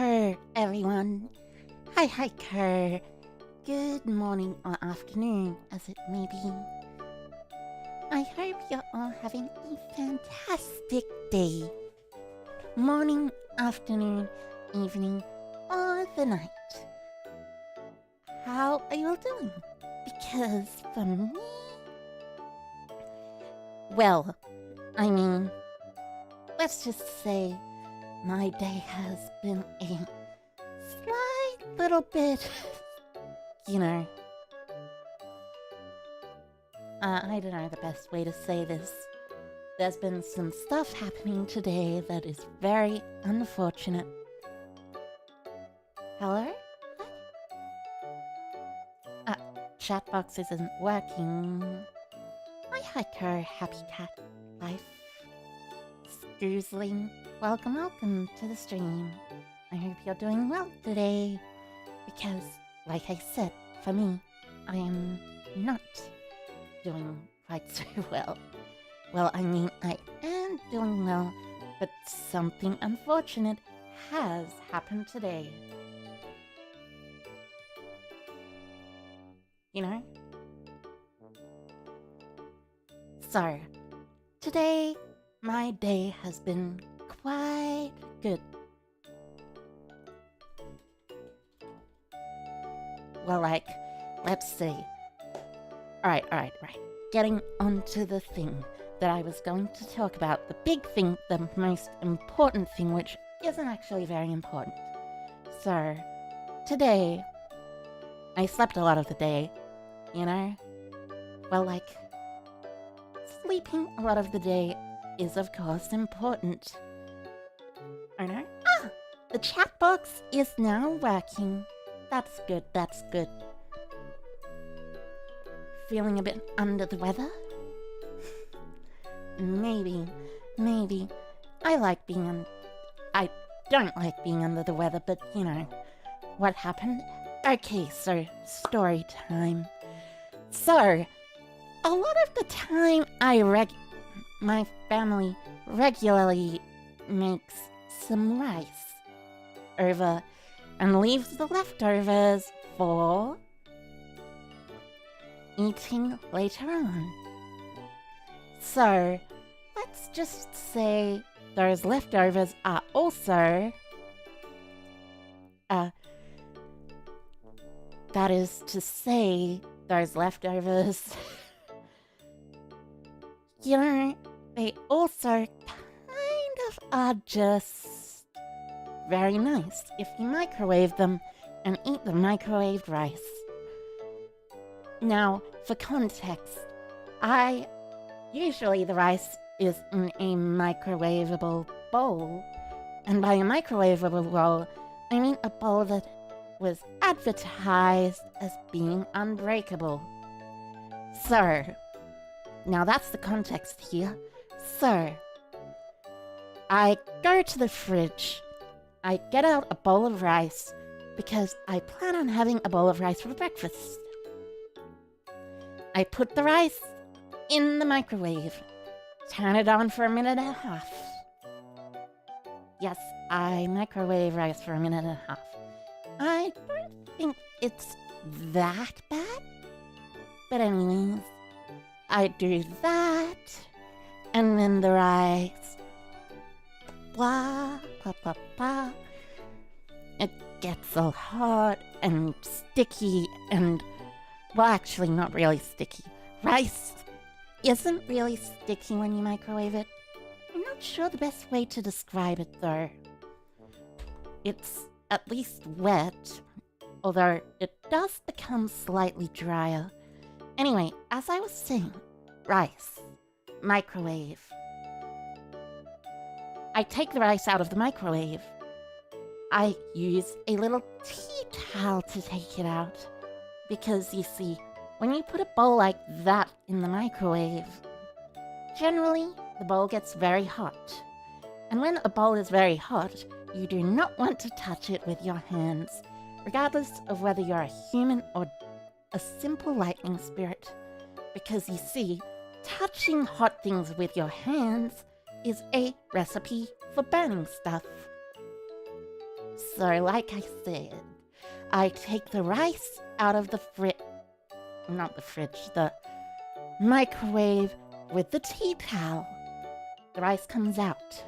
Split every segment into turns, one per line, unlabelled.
Kerr, everyone. Hi, Kerr. Good morning or afternoon, as it may be. I hope you're all having a fantastic day. Morning, afternoon, evening, or the night. How are you all doing? Because for me... Well, I mean, let's just say my day has been a slight little bit, I don't know the best way to say this. There's been some stuff happening today that is very unfortunate. Hello? Chat box isn't working. Hi, Kerr, happy cat life. Scoozling, welcome to the stream. I hope you're doing well today, because, like I said, for me, I am not doing quite so well. Well, I mean, I am doing well, but something unfortunate has happened today. So, today, my day has been quite good. Well, let's see. Alright. Getting onto the thing that I was going to talk about. The big thing, the most important thing, which isn't actually very important. So, today, I slept a lot of the day, Well, sleeping a lot of the day is, of course, important. Oh no? The chat box is now working. That's good. Feeling a bit under the weather? Maybe. I don't like being under the weather, but what happened? Okay, so story time. So, a lot of the time my family regularly makes some rice over and leaves the leftovers for eating later on. So, let's just say those leftovers are also, that is to say, those leftovers, they also kind of are just very nice if you microwave them and eat the microwaved rice. Now, for context, usually the rice is in a microwavable bowl, and by a microwavable bowl, I mean a bowl that was advertised as being unbreakable. So, now that's the context here. So, I go to the fridge, I get out a bowl of rice, because I plan on having a bowl of rice for breakfast. I put the rice in the microwave, turn it on for a minute and a half. Yes, I microwave rice for a minute and a half. I don't think it's that bad, but anyways, I do that, and then the rice, blah. It gets all hot and sticky and, well, actually not really sticky. Rice isn't really sticky when you microwave it. I'm not sure the best way to describe it though. It's at least wet, although it does become slightly drier. Anyway, as I was saying, rice, microwave. I take the rice out of the microwave. I use a little tea towel to take it out. Because, you see, when you put a bowl like that in the microwave, generally, the bowl gets very hot. And when a bowl is very hot, you do not want to touch it with your hands, regardless of whether you're a human or a simple lightning spirit. Because, you see, touching hot things with your hands is a recipe for burning stuff. So, like I said, I take the rice out of the the microwave with the tea towel. The rice comes out.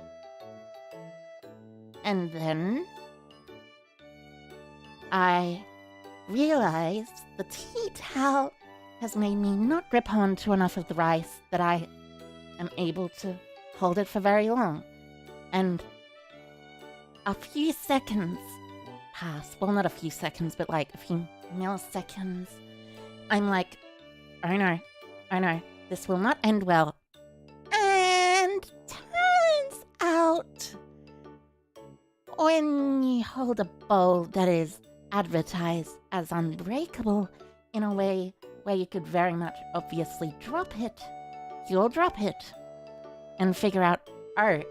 And then I realize the tea towel has made me not grip onto enough of the rice that I am able to hold it for very long. And a few seconds pass. Well, not a few seconds, but like a few milliseconds. I'm like, oh no, this will not end well. And turns out, when you hold a bowl that is advertised as unbreakable in a way where you could very much obviously drop it, you'll drop it and figure out, oh,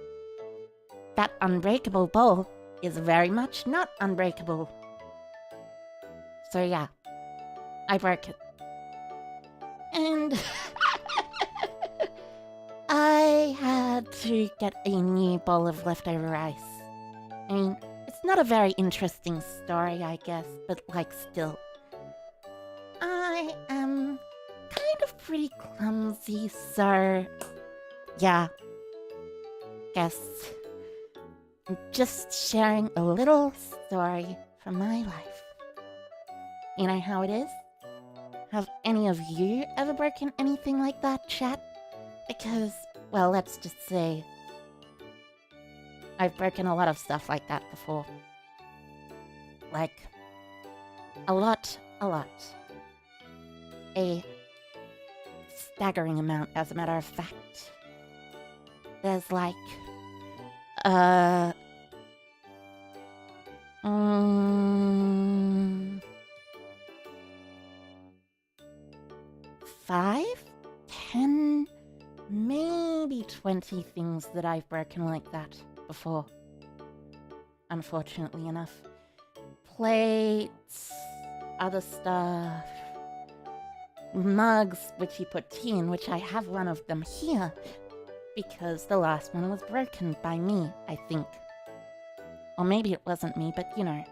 that unbreakable bowl is very much not unbreakable. So yeah, I broke it. And I had to get a new bowl of leftover rice. I mean, it's not a very interesting story, I guess, but like still. I am kind of pretty clumsy, so yeah. Guess I'm just sharing a little story from my life. You know how it is? Have any of you ever broken anything like that, chat? Because, well, let's just say I've broken a lot of stuff like that before. Like, a lot. A staggering amount, as a matter of fact. There's like, 5, 10, maybe 20 things that I've broken like that before. Unfortunately enough. Plates, other stuff, mugs, which you put tea in, which I have one of them here, because the last one was broken by me, I think. Or maybe it wasn't me, but you know,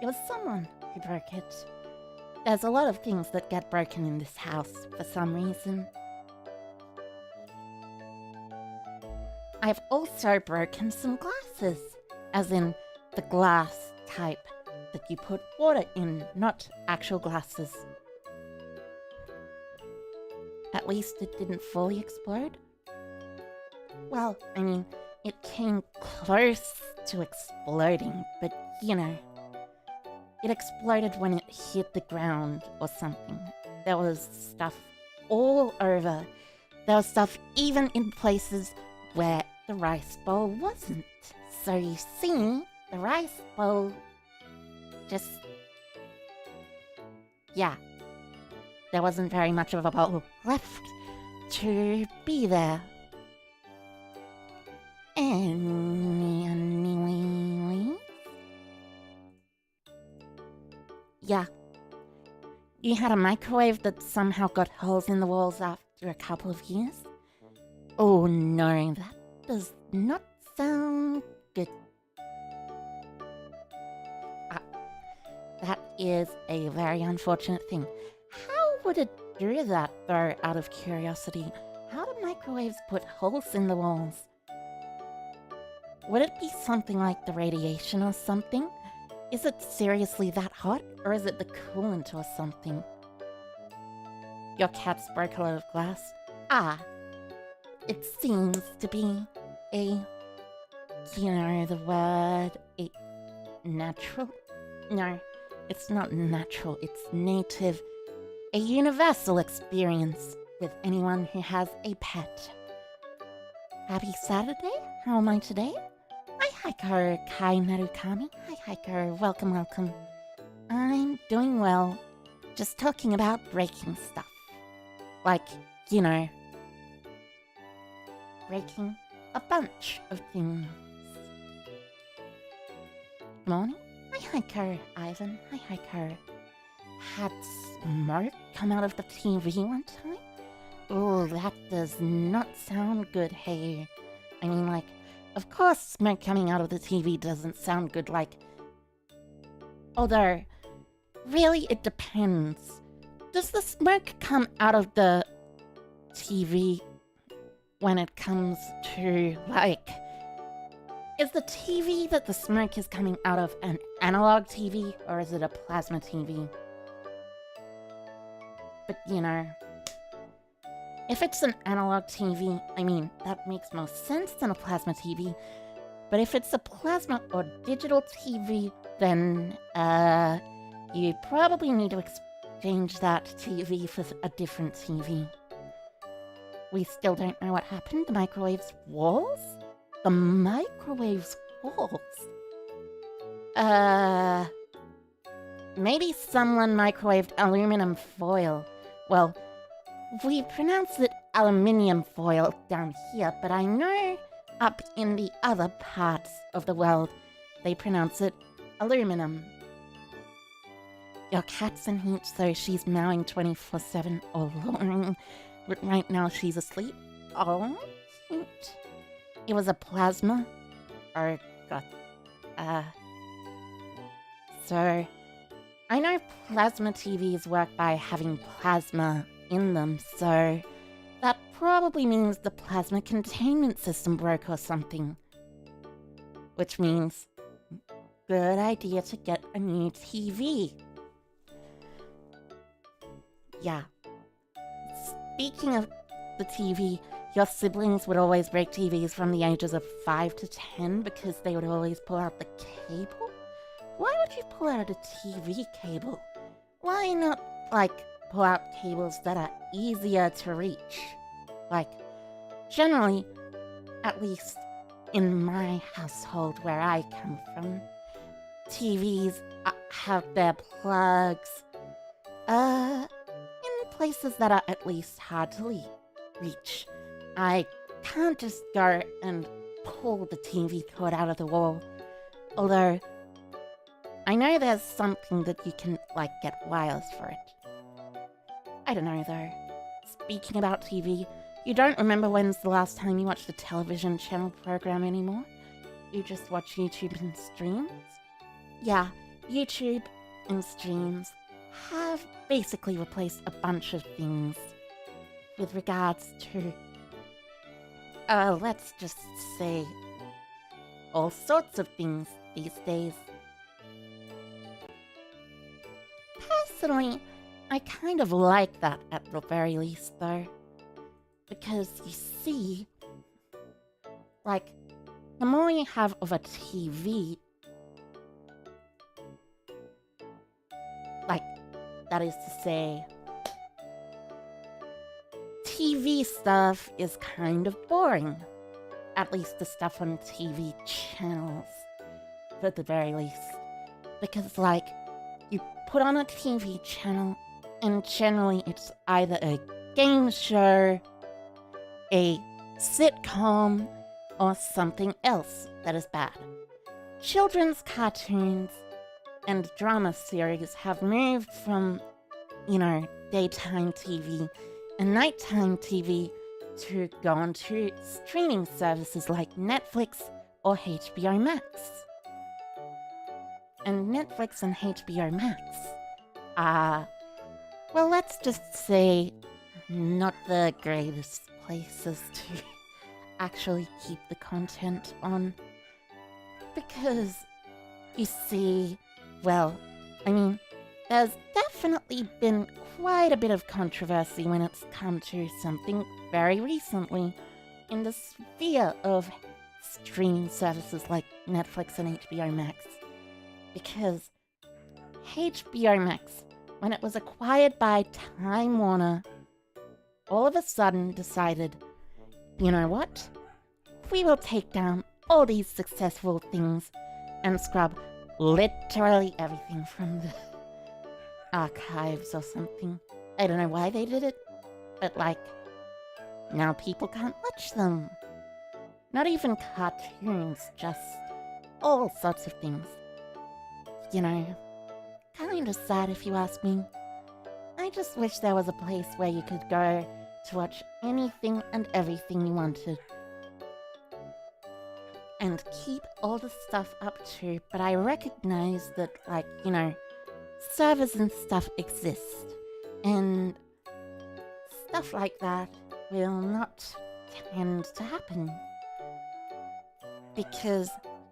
it was someone who broke it. There's a lot of things that get broken in this house for some reason. I've also broken some glasses, as in the glass type that you put water in, not actual glasses. At least it didn't fully explode. Well, I mean, it came close to exploding, but you know, it exploded when it hit the ground or something. There was stuff all over. There was stuff even in places where the rice bowl wasn't. So you see, the rice bowl just... yeah. There wasn't very much of a bowl left to be there. Anyway. Yeah. You had a microwave that somehow got holes in the walls after a couple of years? Oh no, that does not sound good. That is a very unfortunate thing. How would it do that, though, out of curiosity? How do microwaves put holes in the walls? Would it be something like the radiation or something? Is it seriously that hot, or is it the coolant or something? Your cats broke a lot of glass. Ah, it seems to be a, you know the word, a natural? No, it's not natural, it's native. A universal experience with anyone who has a pet. Happy Saturday, how am I today? Hi Haiko Kai Narukami. Hi Haiko, welcome. I'm doing well. Just talking about breaking stuff. Like, you know, breaking a bunch of things. Good morning. Hi Haiko, Ivan. Hi Haiko. Had smoke come out of the TV one time? Oh, that does not sound good, hey. I mean, like, of course smoke coming out of the TV doesn't sound good, like, Although, really it depends. Does the smoke come out of the TV when it comes to, like... Is the TV that the smoke is coming out of an analog TV, or is it a plasma TV? But, you know... If it's an analog TV, I mean, that makes more sense than a plasma TV. But if it's a plasma or digital TV, then, you probably need to exchange that TV for a different TV. We still don't know what happened. The microwave's walls? The microwave's walls? Maybe someone microwaved aluminum foil. Well, we pronounce it aluminium foil down here, but I know up in the other parts of the world, they pronounce it aluminum. Your cat's in heat, so she's meowing 24/7 or roaring. But right now she's asleep. Oh, cute. It was a plasma. Oh, God. So, I know plasma TVs work by having plasma in them, so that probably means the plasma containment system broke or something. Which means, good idea to get a new TV. Yeah. Speaking of the TV, your siblings would always break TVs from the ages of 5 to 10 because they would always pull out the cable? Why would you pull out a TV cable? Why not, like, pull out cables that are easier to reach? Like, generally, at least in my household where I come from, TVs have their plugs, in places that are at least hard to reach. I can't just go and pull the TV cord out of the wall. Although, I know there's something that you can, like, get wires for it. I don't know, though. Speaking about TV, you don't remember when's the last time you watched a television channel program anymore? You just watch YouTube and streams? Yeah, YouTube and streams have basically replaced a bunch of things with regards to, let's just say, all sorts of things these days. Personally, I kind of like that at the very least, though. Because, you see, like, the more you have of a TV, like, that is to say, TV stuff is kind of boring. At least the stuff on TV channels, at the very least. Because, like, you put on a TV channel, and generally it's either a game show, a sitcom, or something else that is bad. Children's cartoons and drama series have moved from, you know, daytime TV and nighttime TV to go on to streaming services like Netflix or HBO Max. And Netflix and HBO Max are, well, let's just say, not the greatest places to actually keep the content on. Because, you see, well, I mean, there's definitely been quite a bit of controversy when it's come to something very recently in the sphere of streaming services like Netflix and HBO Max. Because HBO Max, when it was acquired by Time Warner, all of a sudden decided, you know what? We will take down all these successful things and scrub literally everything from the archives or something. I don't know why they did it, but like, now people can't watch them. Not even cartoons, just all sorts of things. You know, kinda sad if you ask me. I just wish there was a place where you could go to watch anything and everything you wanted. and keep all the stuff up too, but I recognize that, like, servers and stuff exist, and stuff like that will not tend to happen. Because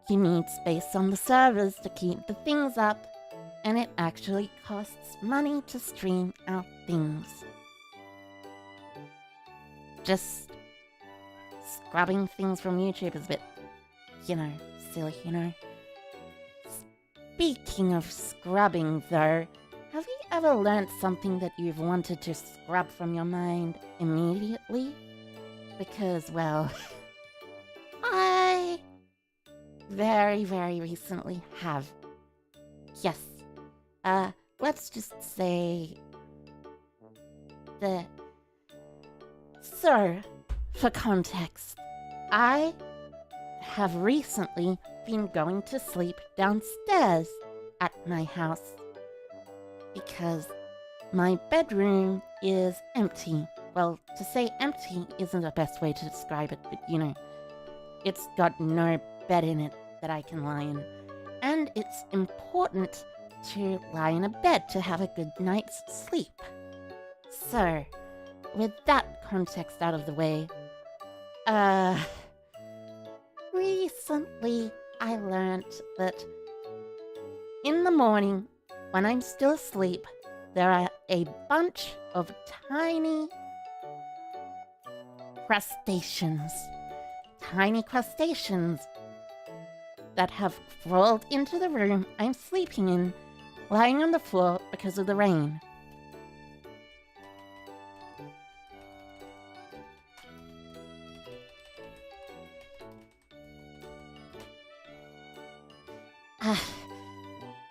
you need space on the servers to keep the things up, and it actually costs money to stream out things. Just scrubbing things from YouTube is a bit, silly, Speaking of scrubbing, though, have you ever learnt something that you've wanted to scrub from your mind immediately? Because, well, I very, very recently have. Yes. Let's just say that. So, for context, I have recently been going to sleep downstairs at my house because my bedroom is empty. Well, to say empty isn't the best way to describe it, but it's got no bed in it that I can lie in. And it's important to lie in a bed to have a good night's sleep. So, with that context out of the way, recently I learnt that in the morning, when I'm still asleep, there are a bunch of tiny crustaceans. Tiny crustaceans that have crawled into the room I'm sleeping in, lying on the floor because of the rain.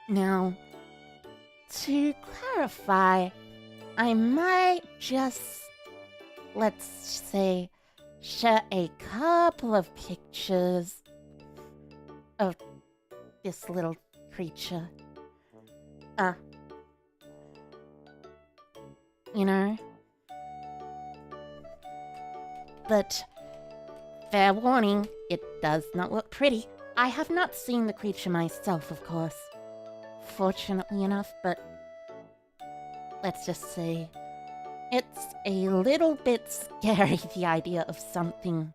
Now, to clarify, I might just, let's say, share a couple of pictures of this little creature. But fair warning, it does not look pretty. I have not seen the creature myself, of course. Fortunately enough, but let's just say it's a little bit scary, the idea of something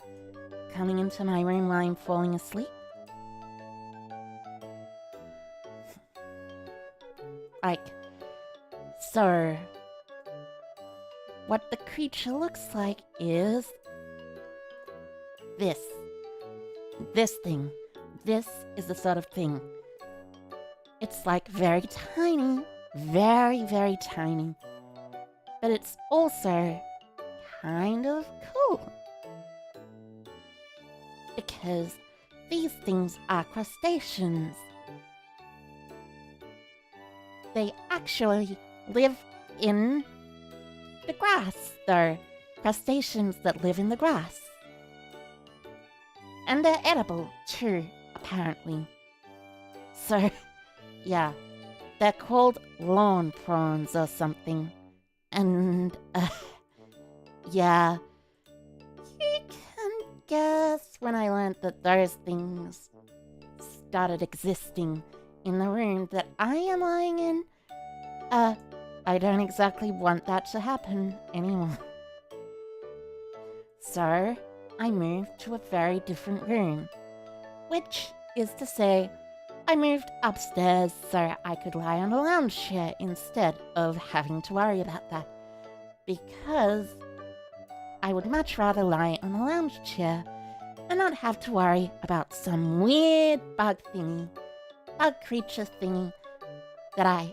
coming into my room while I'm falling asleep. So, what the creature looks like is this. This thing. This is the sort of thing. It's like very tiny, very, very tiny. But it's also kind of cool. Because these things are crustaceans. They actually live in the grass, though. Crustaceans that live in the grass. And they're edible, too, apparently. So, yeah, they're called lawn prawns or something. And, yeah, you can guess when I learned that those things started existing in the room that I am lying in, I don't exactly want that to happen anymore. So, I moved to a very different room, which is to say, I moved upstairs so I could lie on a lounge chair instead of having to worry about that, because I would much rather lie on a lounge chair and not have to worry about some weird bug creature thingy that I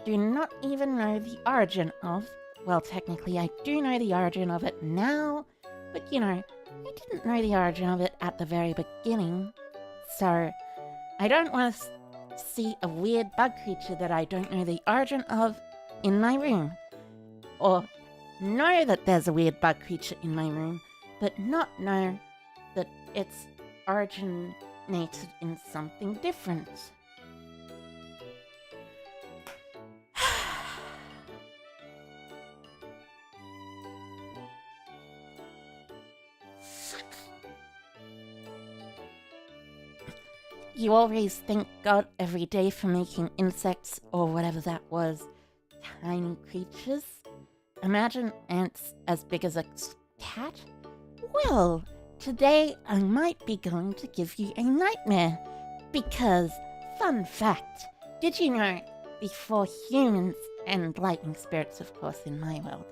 do not even know the origin of. Well, technically I do know the origin of it now, but I didn't know the origin of it at the very beginning. So, I don't want to see a weird bug creature that I don't know the origin of in my room. Or know that there's a weird bug creature in my room, but not know that it's originated in something different. you always thank God every day for making insects or whatever that was tiny creatures. Imagine ants as big as a cat. Well, today I might be going to give you a nightmare because, fun fact, did you know before humans and lightning spirits, of course, in my world,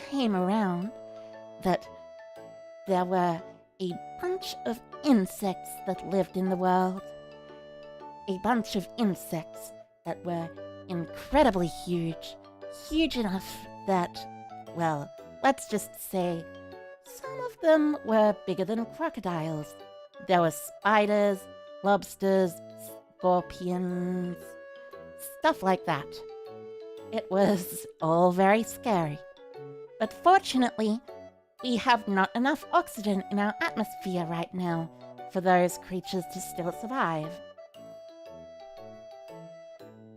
came around, that there were a bunch of insects that lived in the world? A bunch of insects that were incredibly huge, huge enough that, well, let's just say some of them were bigger than crocodiles. There were spiders, lobsters, scorpions, stuff like that. It was all very scary. But fortunately, we have not enough oxygen in our atmosphere right now for those creatures to still survive.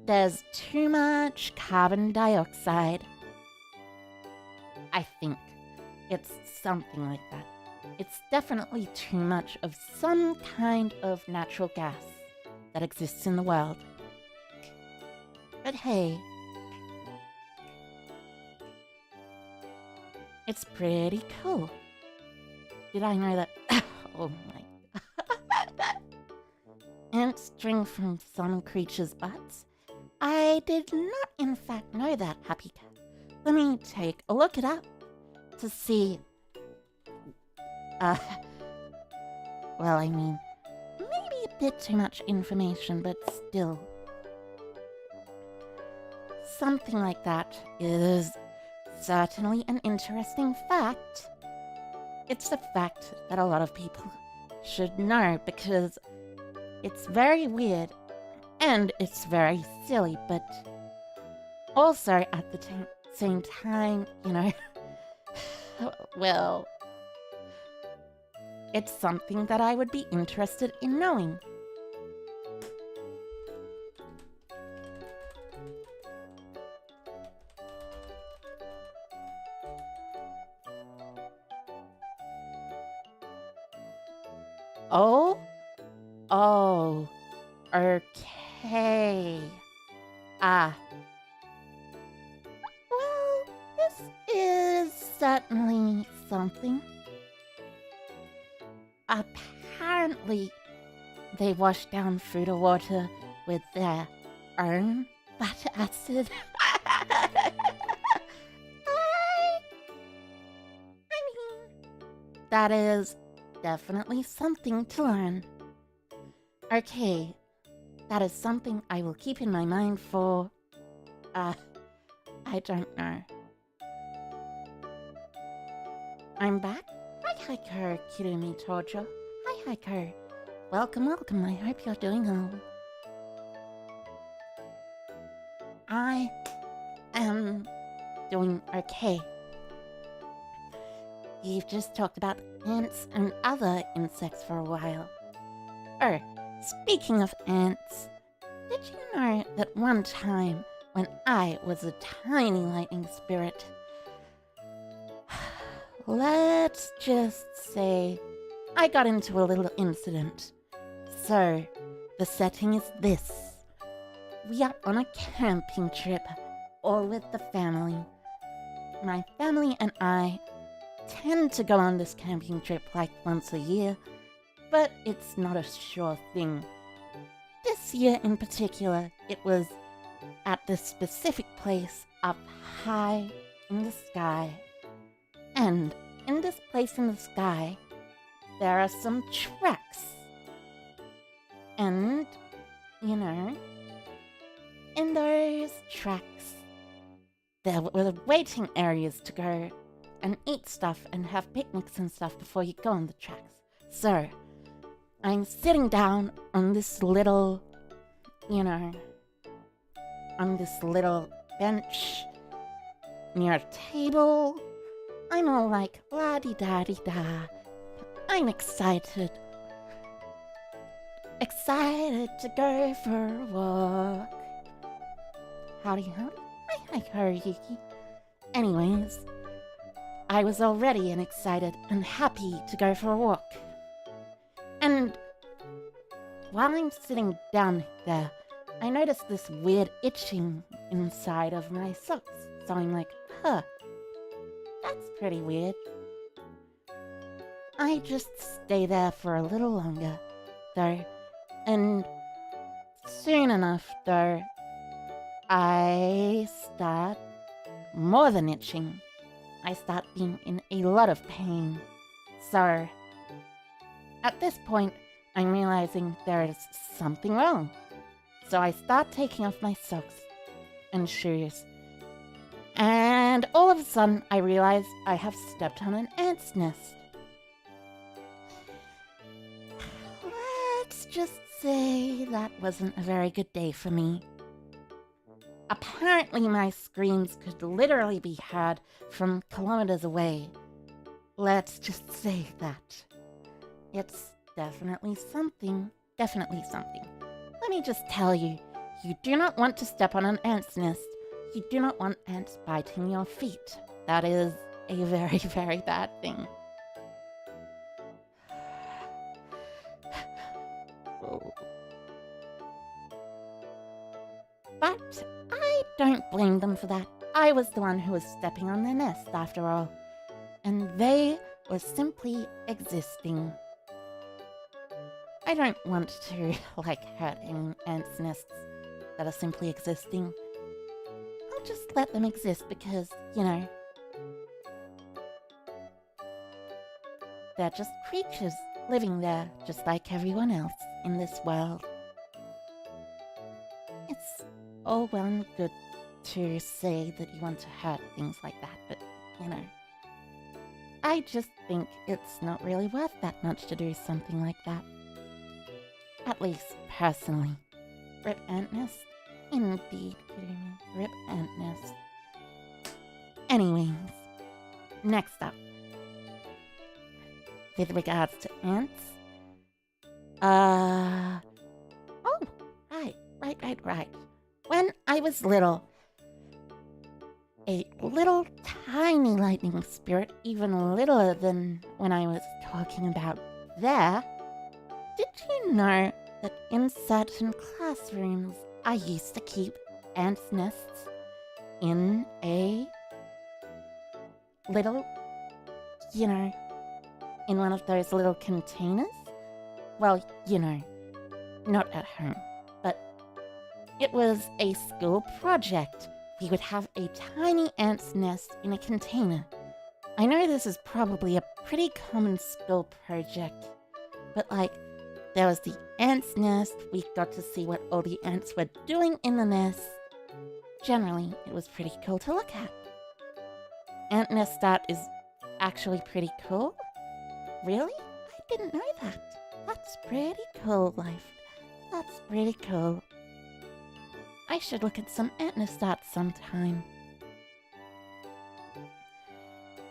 There's too much carbon dioxide. I think it's something like that. It's definitely too much of some kind of natural gas that exists in the world. But hey, it's pretty cool. Did I know that? Oh my. Ants drink from some creatures' butts. I did not, in fact, know that, Happy Cat. Let me take a look it up to see. Well, I mean, maybe a bit too much information, but still. Something like that is certainly an interesting fact. It's a fact that a lot of people should know because it's very weird and it's very silly, but also at the same time, you know, well, it's something that I would be interested in knowing. Oh, okay. Well, this is certainly something. Apparently, they wash down food or water with their own butter acid. I mean, that is definitely something to learn. Okay, that is something I will keep in my mind for, I don't know. I'm back. Hi, Hiker, Kirumi Tojo. Hi, Hiker. Welcome, welcome. I hope you're doing well. I am doing okay. You've just talked about ants and other insects for a while. Oh, speaking of ants, did you know that one time when I was a tiny lightning spirit, let's just say I got into a little incident. So, the setting is this. We are on a camping trip, all with the family. My family and I tend to go on this camping trip like once a year, but it's not a sure thing. This year in particular, it was at this specific place up high in the sky. And in this place in the sky, there are some tracks. And, you know, in those tracks, there were waiting areas to go and eat stuff and have picnics and stuff before you go on the tracks. So, I'm sitting down on this little, you know, on this little bench near a table. I'm all like, la-di-da-di-da. I'm excited. Excited to go for a walk. Howdy, howdy. Hi, Haruyuki. Anyways, I was all ready and excited and happy to go for a walk. And while I'm sitting down there, I notice this weird itching inside of my socks. So I'm like, huh, that's pretty weird. I just stay there for a little longer, though, and soon enough, though, I start more than itching. I start being in a lot of pain. So, at this point, I'm realizing there is something wrong. So I start taking off my socks and shoes. And all of a sudden, I realize I have stepped on an ant's nest. Let's just say that wasn't a very good day for me. Apparently my screams could literally be heard from kilometers away. Let's just say that. It's definitely something. Let me just tell you, you do not want to step on an ant's nest. You do not want ants biting your feet. That is a very, very bad thing. But I don't blame them for that. I was the one who was stepping on their nest after all. And they were simply existing. I don't want to, hurt any ants' nests that are simply existing. I'll just let them exist because, they're just creatures living there just like everyone else in this world. It's all well and good to say that you want to hurt things like that, but, I just think it's not really worth that much to do something like that. At least, personally. Rip ant nest? Indeed, kidding me. Rip ant nest. Anyways, next up. With regards to ants. Oh, right. When I was little, a little tiny lightning spirit, even littler than when I was talking about there. Did you know that in certain classrooms I used to keep ants' nests in a little, in one of those little containers? Well, not at home, but it was a school project. We would have a tiny ant's nest in a container. I know this is probably a pretty common school project, but there was the ant's nest. We got to see what all the ants were doing in the nest. Generally, it was pretty cool to look at. Ant nest art is actually pretty cool. Really? I didn't know that. That's pretty cool, life. That's pretty cool. I should look at some ant nest art sometime.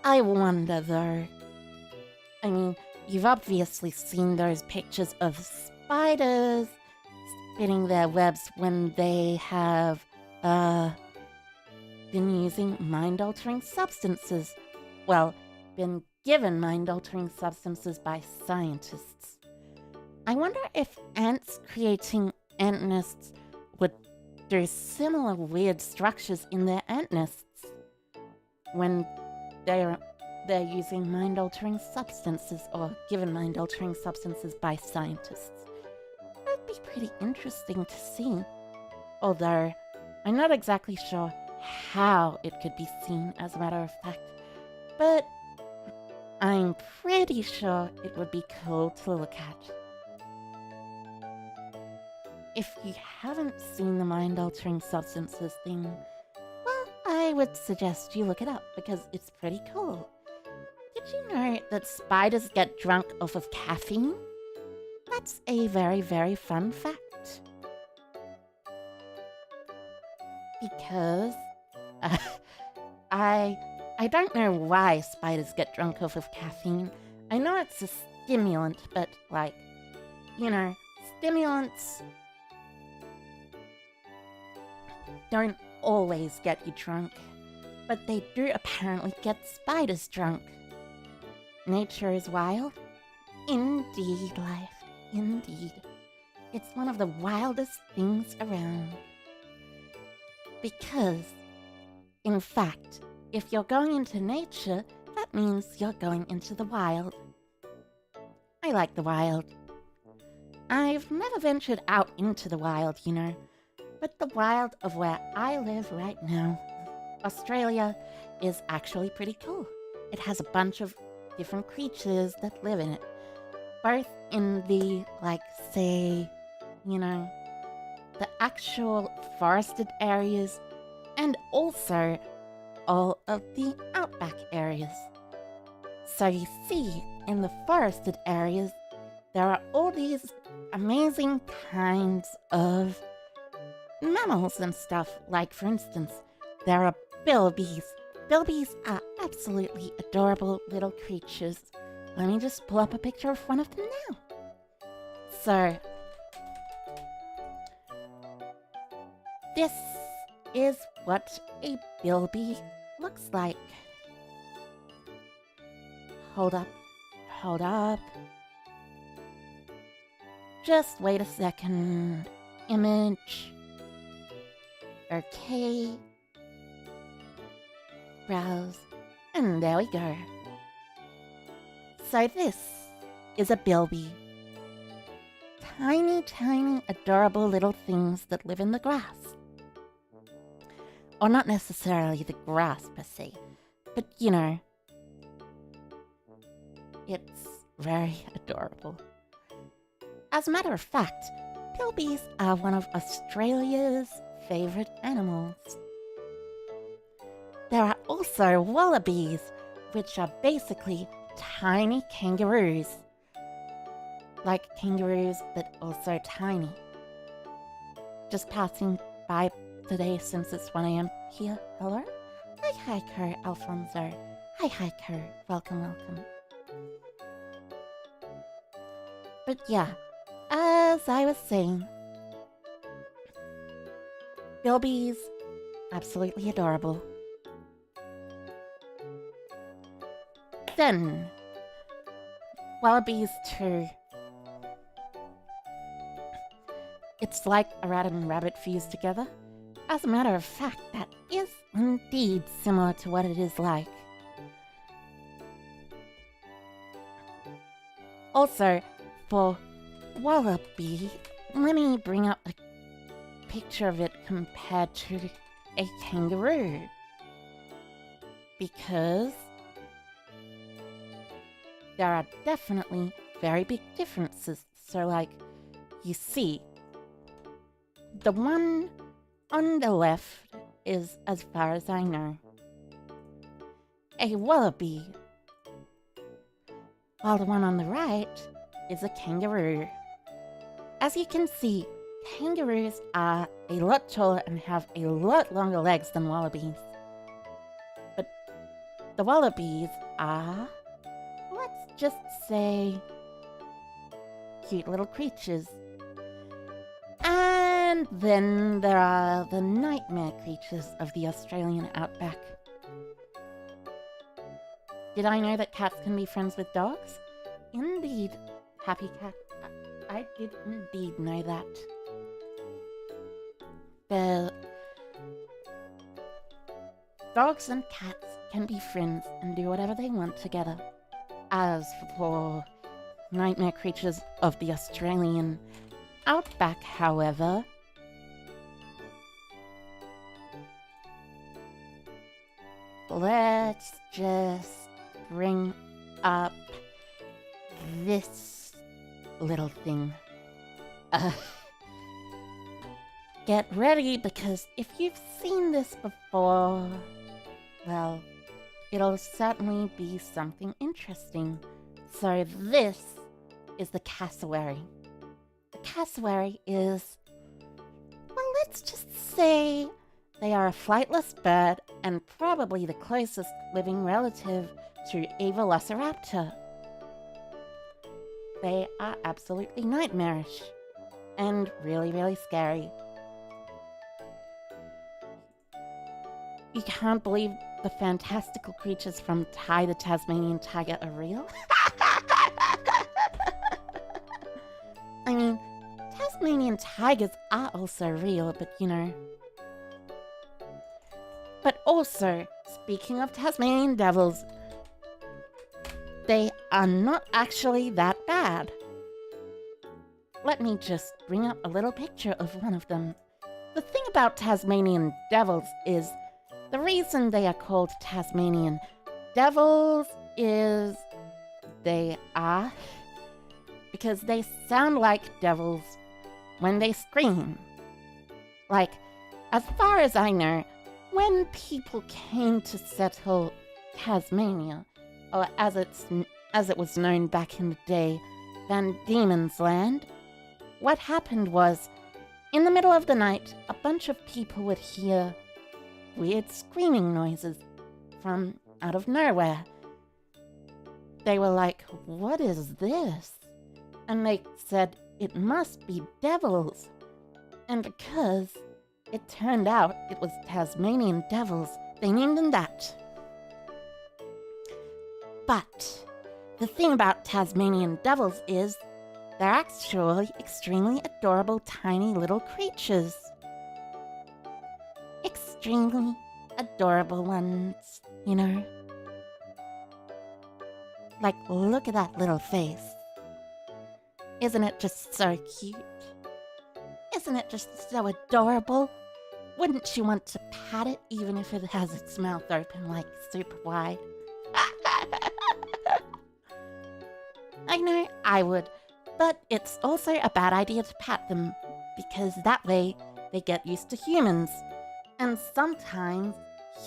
I wonder though. I mean, you've obviously seen those pictures of spiders spinning their webs when they have, been using mind-altering substances. Well, been given mind-altering substances by scientists. I wonder if ants creating ant nests would do similar weird structures in their ant nests when they're using mind-altering substances or given mind-altering substances by scientists. That would be pretty interesting to see. Although, I'm not exactly sure how it could be seen, as a matter of fact. But I'm pretty sure it would be cool to look at. If you haven't seen the mind-altering substances thing, well, I would suggest you look it up because it's pretty cool. Did you know that spiders get drunk off of caffeine? That's a very, very fun fact. Because I don't know why spiders get drunk off of caffeine. I know it's a stimulant, but stimulants don't always get you drunk, but they do apparently get spiders drunk. Nature is wild. Indeed, life. Indeed. it's one of the wildest things around. Because, in fact, if you're going into nature, that means you're going into the wild. I like the wild. I've never ventured out into the wild, you know, but the wild of where I live right now, Australia, is actually pretty cool. It has a bunch of different creatures that live in it, both in the, like, say, you know, the actual forested areas and also all of the outback areas. So you see, in the forested areas, there are all these amazing kinds of mammals and stuff. Like, for instance, there are bilbies. Bilbies are absolutely adorable little creatures. Let me just pull up a picture of one of them now. So, this is what a bilby looks like. Hold up. Just wait a second. Image. Okay. Browse. And there we go. So this is a bilby. Tiny, tiny, adorable little things that live in the grass. Or not necessarily the grass per se, but you know, it's very adorable. As a matter of fact, bilbies are one of Australia's favourite animals. There are also wallabies, which are basically tiny kangaroos. Like kangaroos, but also tiny. Just passing by today since it's 1 a.m. here. Hello? Hi, Hiker, Alfonso. Hi, Hiker. Welcome. But yeah, as I was saying, bilbies, absolutely adorable. Then, wallabies too. It's like a rat and rabbit fused together. As a matter of fact, that is indeed similar to what it is like. Also, for wallaby, let me bring up a picture of it compared to a kangaroo. Because there are definitely very big differences. So, like, you see, the one on the left is, as far as I know, a wallaby, while the one on the right is a kangaroo. As you can see, kangaroos are a lot taller and have a lot longer legs than wallabies. But the wallabies are, let's just say, cute little creatures. And then there are the nightmare creatures of the Australian outback. Did I know that cats can be friends with dogs? Indeed, Happy Cat. I did indeed know that. The dogs and cats can be friends and do whatever they want together. As for nightmare creatures of the Australian outback, however, let's just bring up this little thing. Get ready, because if you've seen this before, well, it'll certainly be something interesting. So this is the cassowary. The cassowary is, well, let's just say they are a flightless bird and probably the closest living relative to a velociraptor. They are absolutely nightmarish and really, really scary. You can't believe the fantastical creatures from Ty the Tasmanian Tiger are real? I mean, Tasmanian tigers are also real, but you know. But also, speaking of Tasmanian devils, they are not actually that bad. Let me just bring up a little picture of one of them. The thing about Tasmanian devils is the reason they are called Tasmanian devils is they are because they sound like devils when they scream. Like, as far as I know, when people came to settle Tasmania, or as it was known back in the day, Van Diemen's Land, what happened was, in the middle of the night, a bunch of people would hear weird screaming noises from out of nowhere. They were like, "What is this?" And they said, "It must be devils." And because it turned out it was Tasmanian devils, they named them that. But the thing about Tasmanian devils is they're actually extremely adorable tiny little creatures. Extremely adorable ones, you know. Like, look at that little face. Isn't it just so cute? Isn't it just so adorable? Wouldn't you want to pat it even if it has its mouth open like super wide? I know, I would. But it's also a bad idea to pat them, because that way they get used to humans. And sometimes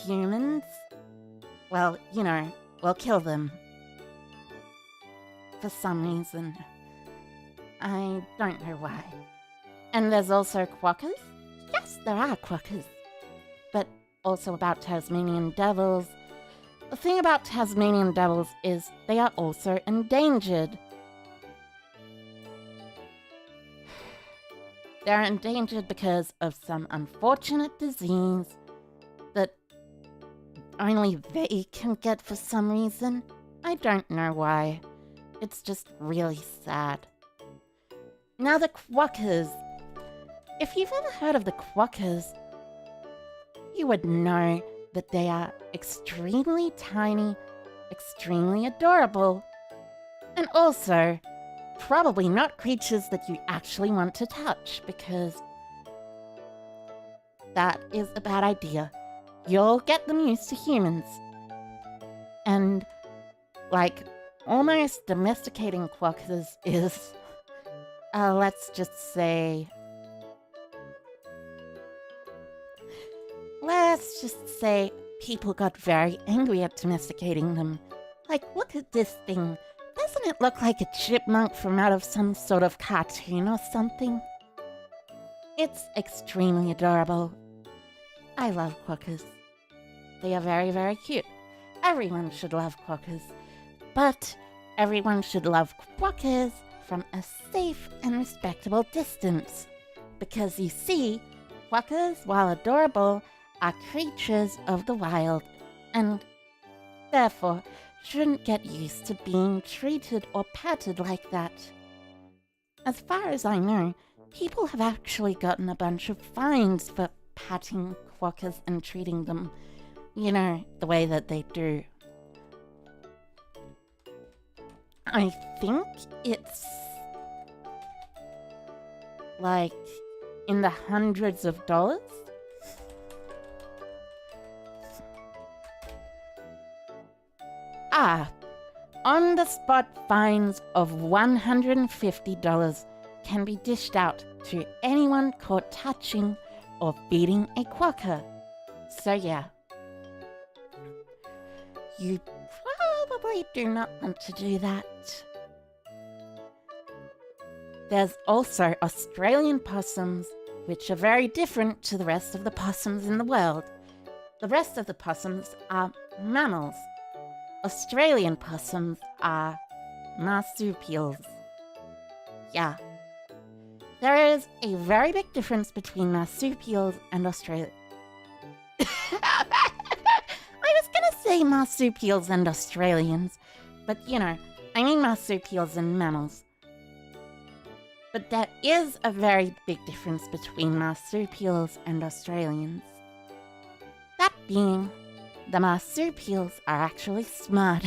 humans, well, you know, will kill them. For some reason. I don't know why. And there's also quokkas. Yes, there are quokkas. But also about Tasmanian devils. The thing about Tasmanian devils is they are also endangered. They're endangered because of some unfortunate disease that only they can get for some reason. I don't know why. It's just really sad. Now the quokkas. If you've ever heard of the quokkas, you would know that they are extremely tiny, extremely adorable, and also probably not creatures that you actually want to touch, because that is a bad idea. You'll get them used to humans. And, like, almost domesticating quokkas is, let's just say people got very angry at domesticating them. Like, look at this thing. Doesn't it look like a chipmunk from out of some sort of cartoon or something? It's extremely adorable. I love quokkas. They are very, very cute. Everyone should love quokkas. But everyone should love quokkas from a safe and respectable distance. Because you see, quokkas, while adorable, are creatures of the wild, and therefore shouldn't get used to being treated or patted like that. As far as I know, people have actually gotten a bunch of fines for patting quokkas and treating them, you know, the way that they do. I think it's like in the hundreds of dollars. On-the-spot fines of $150 can be dished out to anyone caught touching or feeding a quokka. So yeah, you probably do not want to do that. There's also Australian possums, which are very different to the rest of the possums in the world. The rest of the possums are mammals. Australian possums are marsupials. Yeah. There is a very big difference between marsupials and Australian. I was gonna say marsupials and Australians, but you know, I mean marsupials and mammals. But there is a very big difference between marsupials and Australians. That being, the marsupials are actually smart.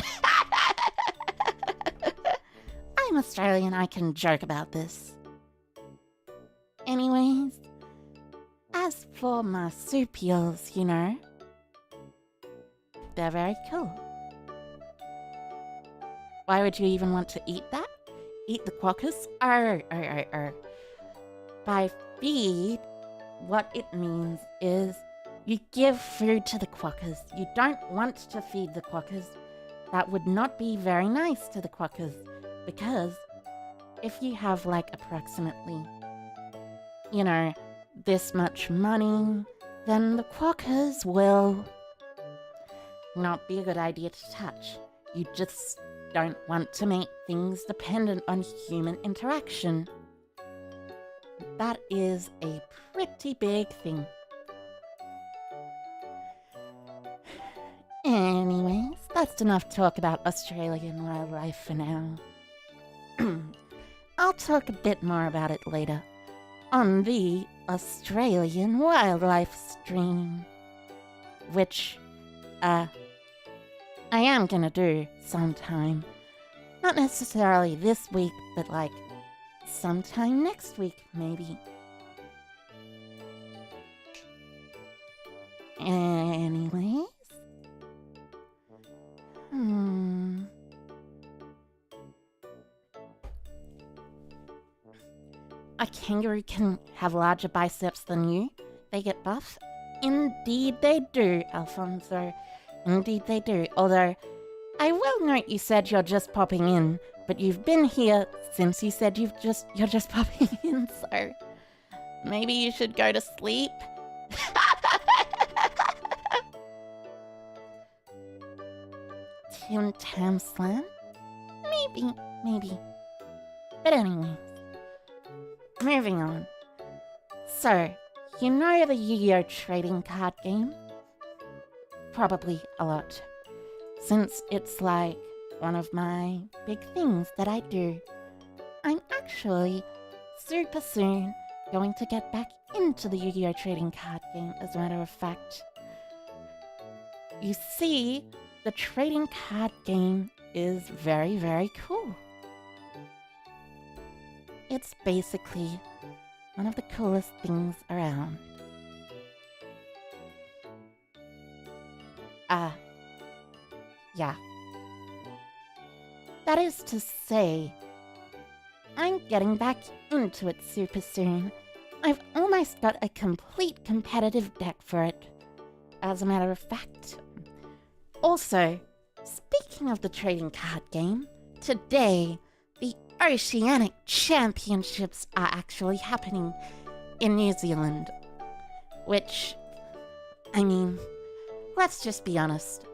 I'm Australian, I can joke about this. Anyways, as for marsupials, you know, they're very cool. Why would you even want to eat that? Eat the quokkas? By feed, what it means is you give food to the quokkas. You don't want to feed the quokkas. That would not be very nice to the quokkas, because if you have like approximately, you know, this much money, then the quokkas will not be a good idea to touch. You just don't want to make things dependent on human interaction. That is a pretty big thing. Anyways, that's enough talk about Australian wildlife for now. I'll talk a bit more about it later on the Australian wildlife stream, which I am gonna do sometime. Not necessarily this week, but like sometime next week, maybe. Anyways. A kangaroo can have larger biceps than you. They get buff. Indeed they do, Alfonso. Indeed they do. Although, I will note you said you're just popping in, but you've been here since you said you're just popping in, so maybe you should go to sleep. Tim Tam Slam? Maybe. But anyways, moving on. So, you know the Yu-Gi-Oh! Trading card game? Probably a lot, since it's like one of my big things that I do. I'm actually super soon going to get back into the Yu-Gi-Oh! Trading card game, as a matter of fact. You see, the trading card game is very, very cool. It's basically one of the coolest things around. Yeah. That is to say, I'm getting back into it super soon. I've almost got a complete competitive deck for it, as a matter of fact. Also, speaking of the trading card game, today, the Oceanic Championships are actually happening in New Zealand. Which, I mean, let's just be honest.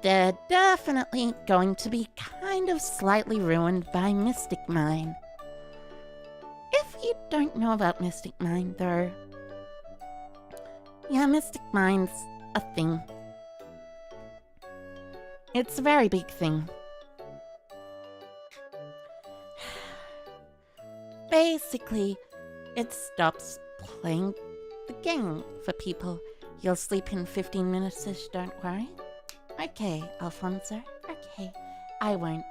They're definitely going to be kind of slightly ruined by Mystic Mine. If you don't know about Mystic Mine, though, yeah, Mystic Mine's a thing. It's a very big thing. Basically, it stops playing the game for people. You'll sleep in 15 minutes-ish, don't worry. Okay, Alfonso, okay, I won't.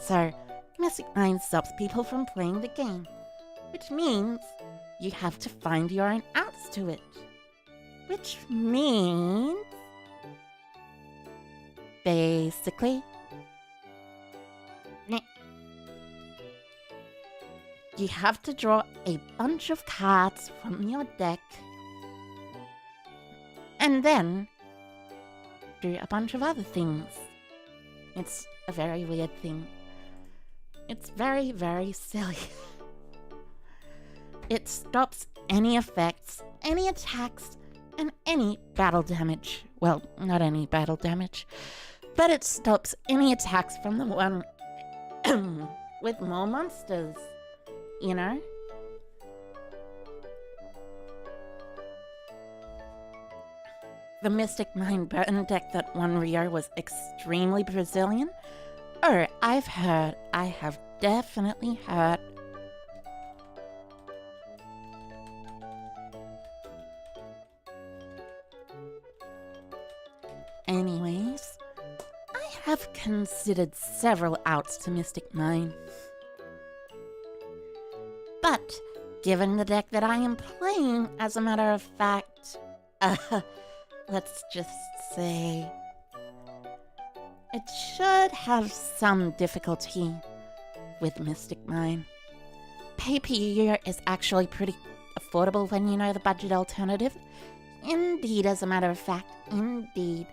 So, Mystic Mine stops people from playing the game, which means you have to find your own outs to it. Which means, basically, you have to draw a bunch of cards from your deck, and then do a bunch of other things. It's a very weird thing. It's very, very silly. It stops any effects, any attacks, and any battle damage. Well, not any battle damage, but it stops any attacks from the one with more monsters, you know? The Mystic Mine burn deck that won Rio was extremely Brazilian. Oh, I've heard, I have definitely hurt. Anyways, I have considered several outs to Mystic Mine. But, given the deck that I am playing, as a matter of fact, let's just say, it should have some difficulty with Mystic Mine. Pay-per-year is actually pretty affordable when you know the budget alternative. Indeed, as a matter of fact, indeed.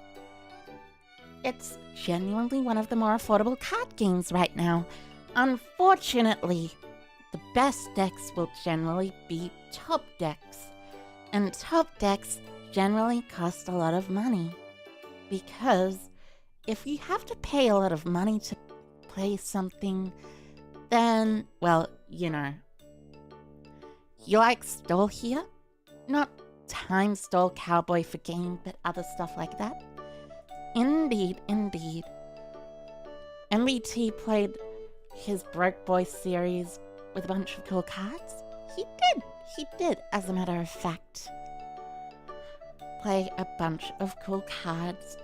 It's genuinely one of the more affordable card games right now. Unfortunately, the best decks will generally be top decks. And top decks generally cost a lot of money. Because if you have to pay a lot of money to play something, then, well, you know. You like Stall here? Not Time Stall Cowboy for game, but other stuff like that? Indeed, indeed. MBT played his Broke Boy series with a bunch of cool cards? He did, as a matter of fact. Play a bunch of cool cards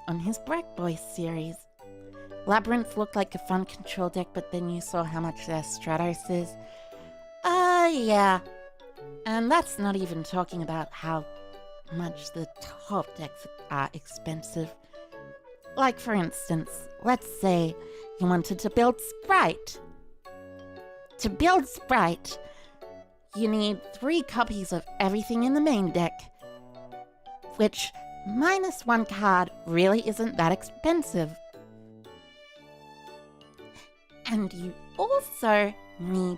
on his Broke Boy series. Labyrinth looked like a fun control deck, but then you saw how much their Stratos is. Yeah. And that's not even talking about how much the top decks are expensive. Like, for instance, let's say you wanted to build Sprite. To build Sprite, you need 3 copies of everything in the main deck, which, minus 1 card, really isn't that expensive. And you also need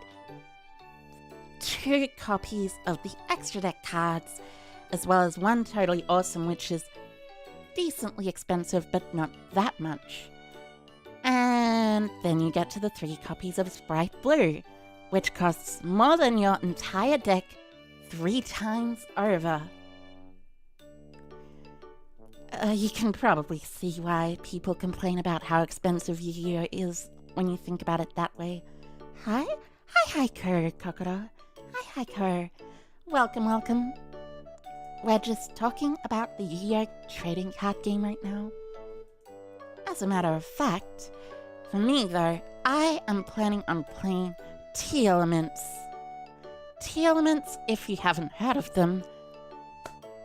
2 copies of the extra deck cards, as well as 1 totally awesome, which is decently expensive, but not that much. And then you get to the 3 copies of Sprite Blue, which costs more than your entire deck 3 times over. You can probably see why people complain about how expensive Yu-Gi-Oh! Is when you think about it that way. Hi, Kokoro. Hi, Ko. Welcome. We're just talking about the Yu-Gi-Oh! Trading card game right now. As a matter of fact, for me though, I am planning on playing T-Elements. T-Elements, if you haven't heard of them,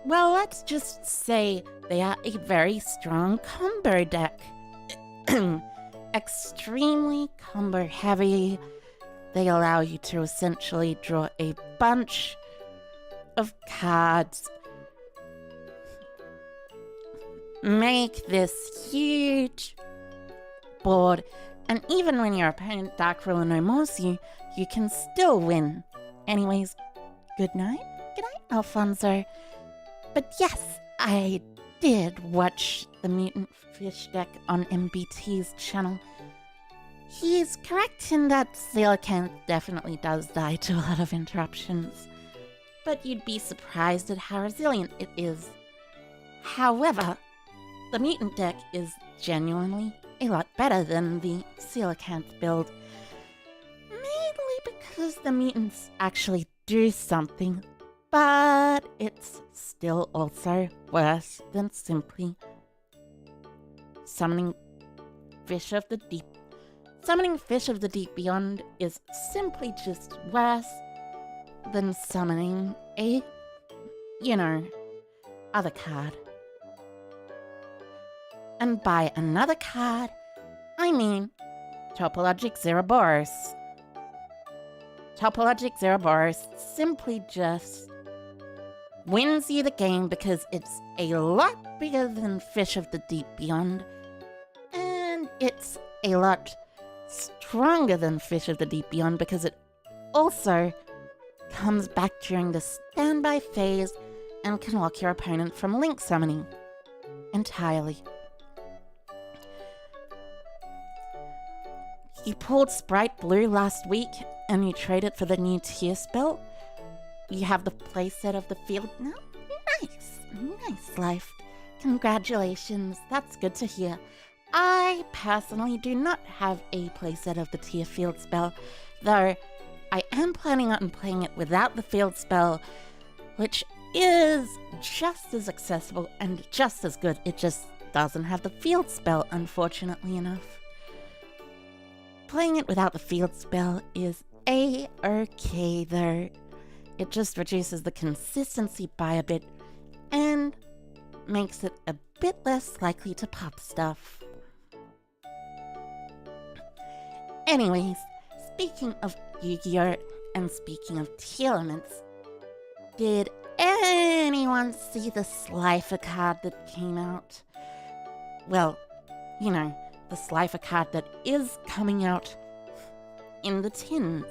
well, let's just say they are a very strong combo deck. Extremely combo heavy. They allow you to essentially draw a bunch of cards, make this huge board, and even when your opponent Dark Ruler no mores you, you can still win. Anyways, good night, Alfonso. But yes, I did watch the Mutant Fish deck on MBT's channel. He's correct in that Coelacanth definitely does die to a lot of interruptions, but you'd be surprised at how resilient it is. However, the Mutant deck is genuinely a lot better than the Coelacanth build, mainly because the mutants actually do something, but it's still also worse than simply summoning Fish of the Deep. Summoning Fish of the Deep Beyond is simply just worse than summoning a, other card. And by another card, I mean Topologic Zeroboros. Topologic Zeroboros simply just wins you the game because it's a lot bigger than Fish of the Deep Beyond, and it's a lot stronger than Fish of the Deep Beyond because it also comes back during the standby phase and can lock your opponent from link summoning entirely. You pulled Sprite Blue last week and you trade it for the new tier spell. You have the playset of the field now? Nice life. Congratulations, that's good to hear. I personally do not have a playset of the Tear Field spell, though I am planning on playing it without the field spell, which is just as accessible and just as good. It just doesn't have the field spell, unfortunately enough. Playing it without the field spell is a-okay though. It just reduces the consistency by a bit and makes it a bit less likely to pop stuff. Anyways, speaking of Yu-Gi-Oh! And speaking of Telements, did anyone see the Slifer card that came out? Well, you know, the Slifer card that is coming out in the tins.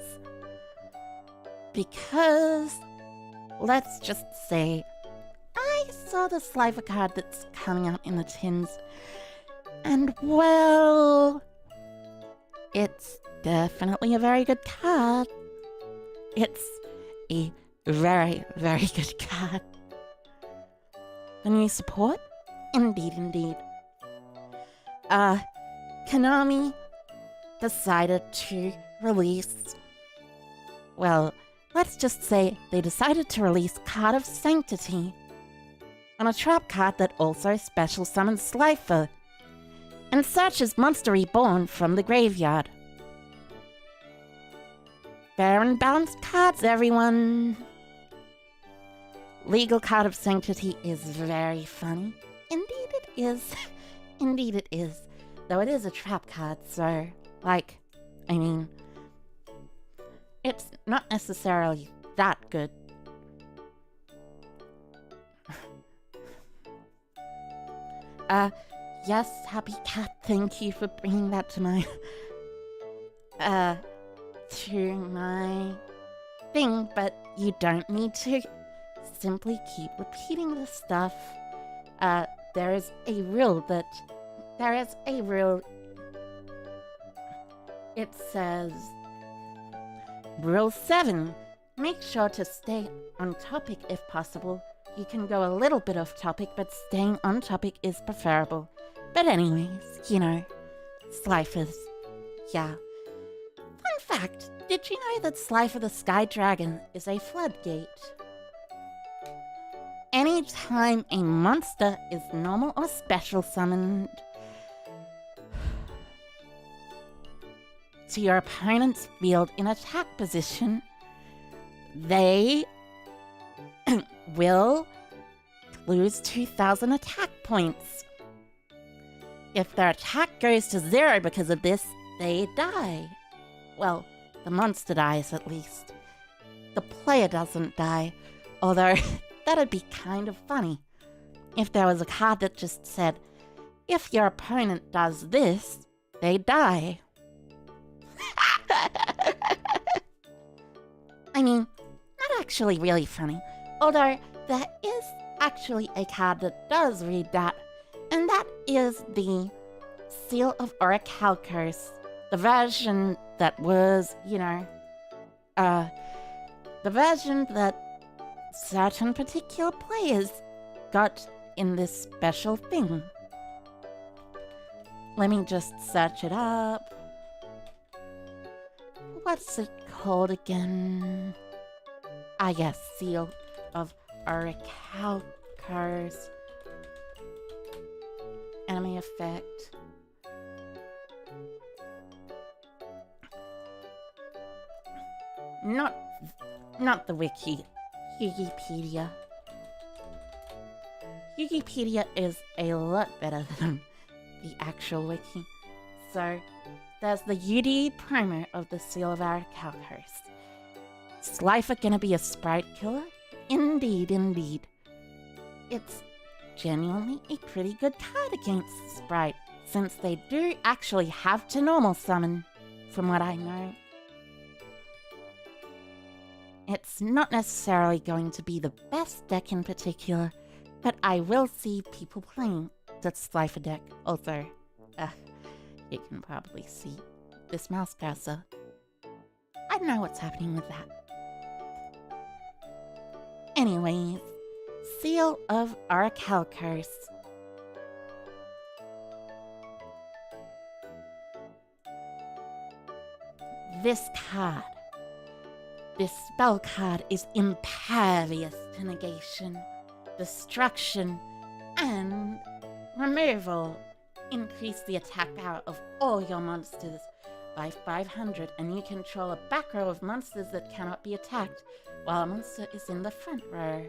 Because, let's just say, I saw the Slifer card that's coming out in the tins, and well, it's definitely a very good card. It's a very, very good card. The new support? Indeed, indeed. Konami decided to release... Well, let's just say they decided to release Card of Sanctity on a trap card that also special summons Slifer and searches Monster Reborn from the graveyard. Fair and balanced cards, everyone! Legal Card of Sanctity is very funny. Indeed it is. Indeed it is. Though it is a trap card, so, like, I mean, it's not necessarily that good. Yes, Happy Cat, thank you for bringing that to my, to my thing, but you don't need to. Simply keep repeating the stuff. There is a rule. It says, Rule 7, make sure to stay on topic if possible. You can go a little bit off topic, but staying on topic is preferable. But anyways, you know, Slifers, yeah. Fun fact, did you know that Slifer the Sky Dragon is a floodgate? Anytime a monster is normal or special summoned to your opponent's field in attack position, they will lose 2,000 attack points. If their attack goes to 0 because of this, they die. Well, the monster dies at least. The player doesn't die, although that'd be kind of funny if there was a card that just said, if your opponent does this, they die. I mean, not actually really funny, although there is actually a card that does read that, and that is the Seal of Orichalcos, the version that was, you know, the version that certain particular players got in this special thing. Let me just search it up. What's it called again? Ah yes, Seal of Orichalcos. Enemy effect. Not the wiki. Wikipedia. Wikipedia is a lot better than the actual wiki. So, there's the UD primer of the Seal of Orichalcos. Slifer gonna be a sprite killer? Indeed, indeed. It's genuinely a pretty good card against sprite, since they do actually have to normal summon, from what I know. It's not necessarily going to be the best deck in particular, but I will see people playing the Slifer deck. Also, you can probably see this mouse cursor. I don't know what's happening with that. Anyways, Seal of Orichalcos. this card. This spell card is impervious to negation, destruction, and removal. Increase the attack power of all your monsters by 500, and you control a back row of monsters that cannot be attacked while a monster is in the front row.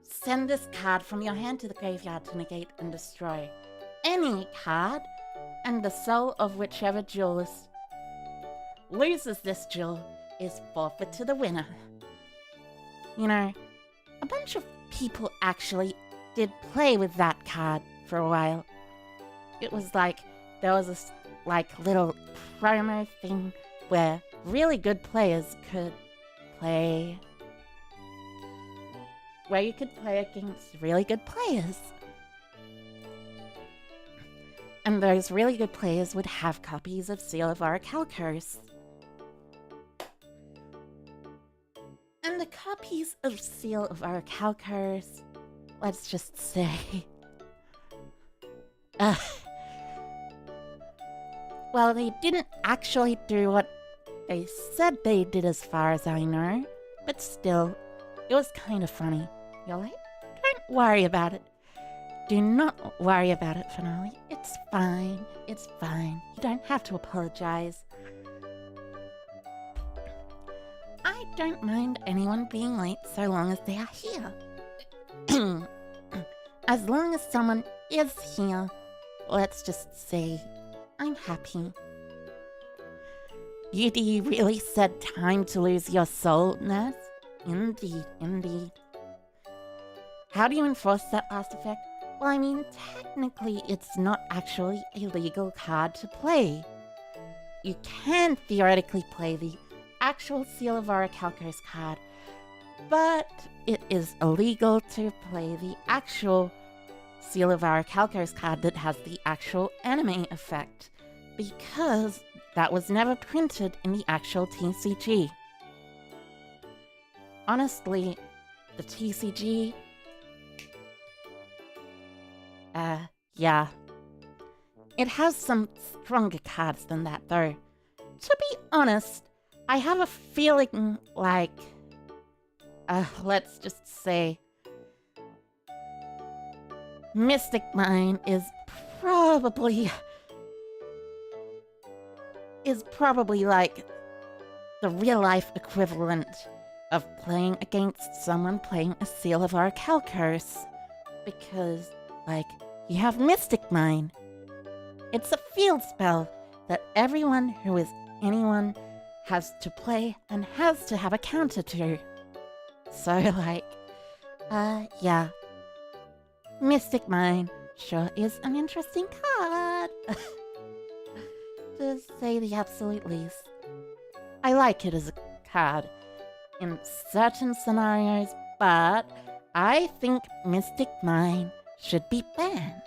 Send this card from your hand to the graveyard to negate and destroy any card, and the soul of whichever duelist loses this duel is forfeit to the winner. You know, a bunch of people actually did play with that card for a while. It was like, there was this little promo thing where really good players could play, where you could play against really good players. And those really good players would have copies of Seal of Orichalcos. And the copies of Seal of Orichalcos, let's just say, well, they didn't actually do what they said they did as far as I know, but still, it was kind of funny. You're like, don't worry about it. Do not worry about it, Finale. It's fine. It's fine. You don't have to apologize. I don't mind anyone being late so long as they are here. As long as someone is here, let's just say I'm happy. You really said time to lose your soul, Naz? Indeed, indeed. How do you enforce that last effect? Well, I mean, technically it's not actually a legal card to play. You can theoretically play the actual Seal of Orichalcos card, but it is illegal to play the actual Seal of Orichalcos card that has the actual anime effect, because that was never printed in the actual TCG. Honestly, the TCG, yeah. It has some stronger cards than that, though. To be honest, I have a feeling like, let's just say, Mystic Mine is probably like the real-life equivalent of playing against someone playing a Seal of Orichalcos. Because, like, you have Mystic Mine. It's a field spell that everyone who is anyone has to play and has to have a counter to. So, like, yeah. Mystic Mine sure is an interesting card. To say the absolute least. I like it as a card in certain scenarios, but I think Mystic Mine should be banned.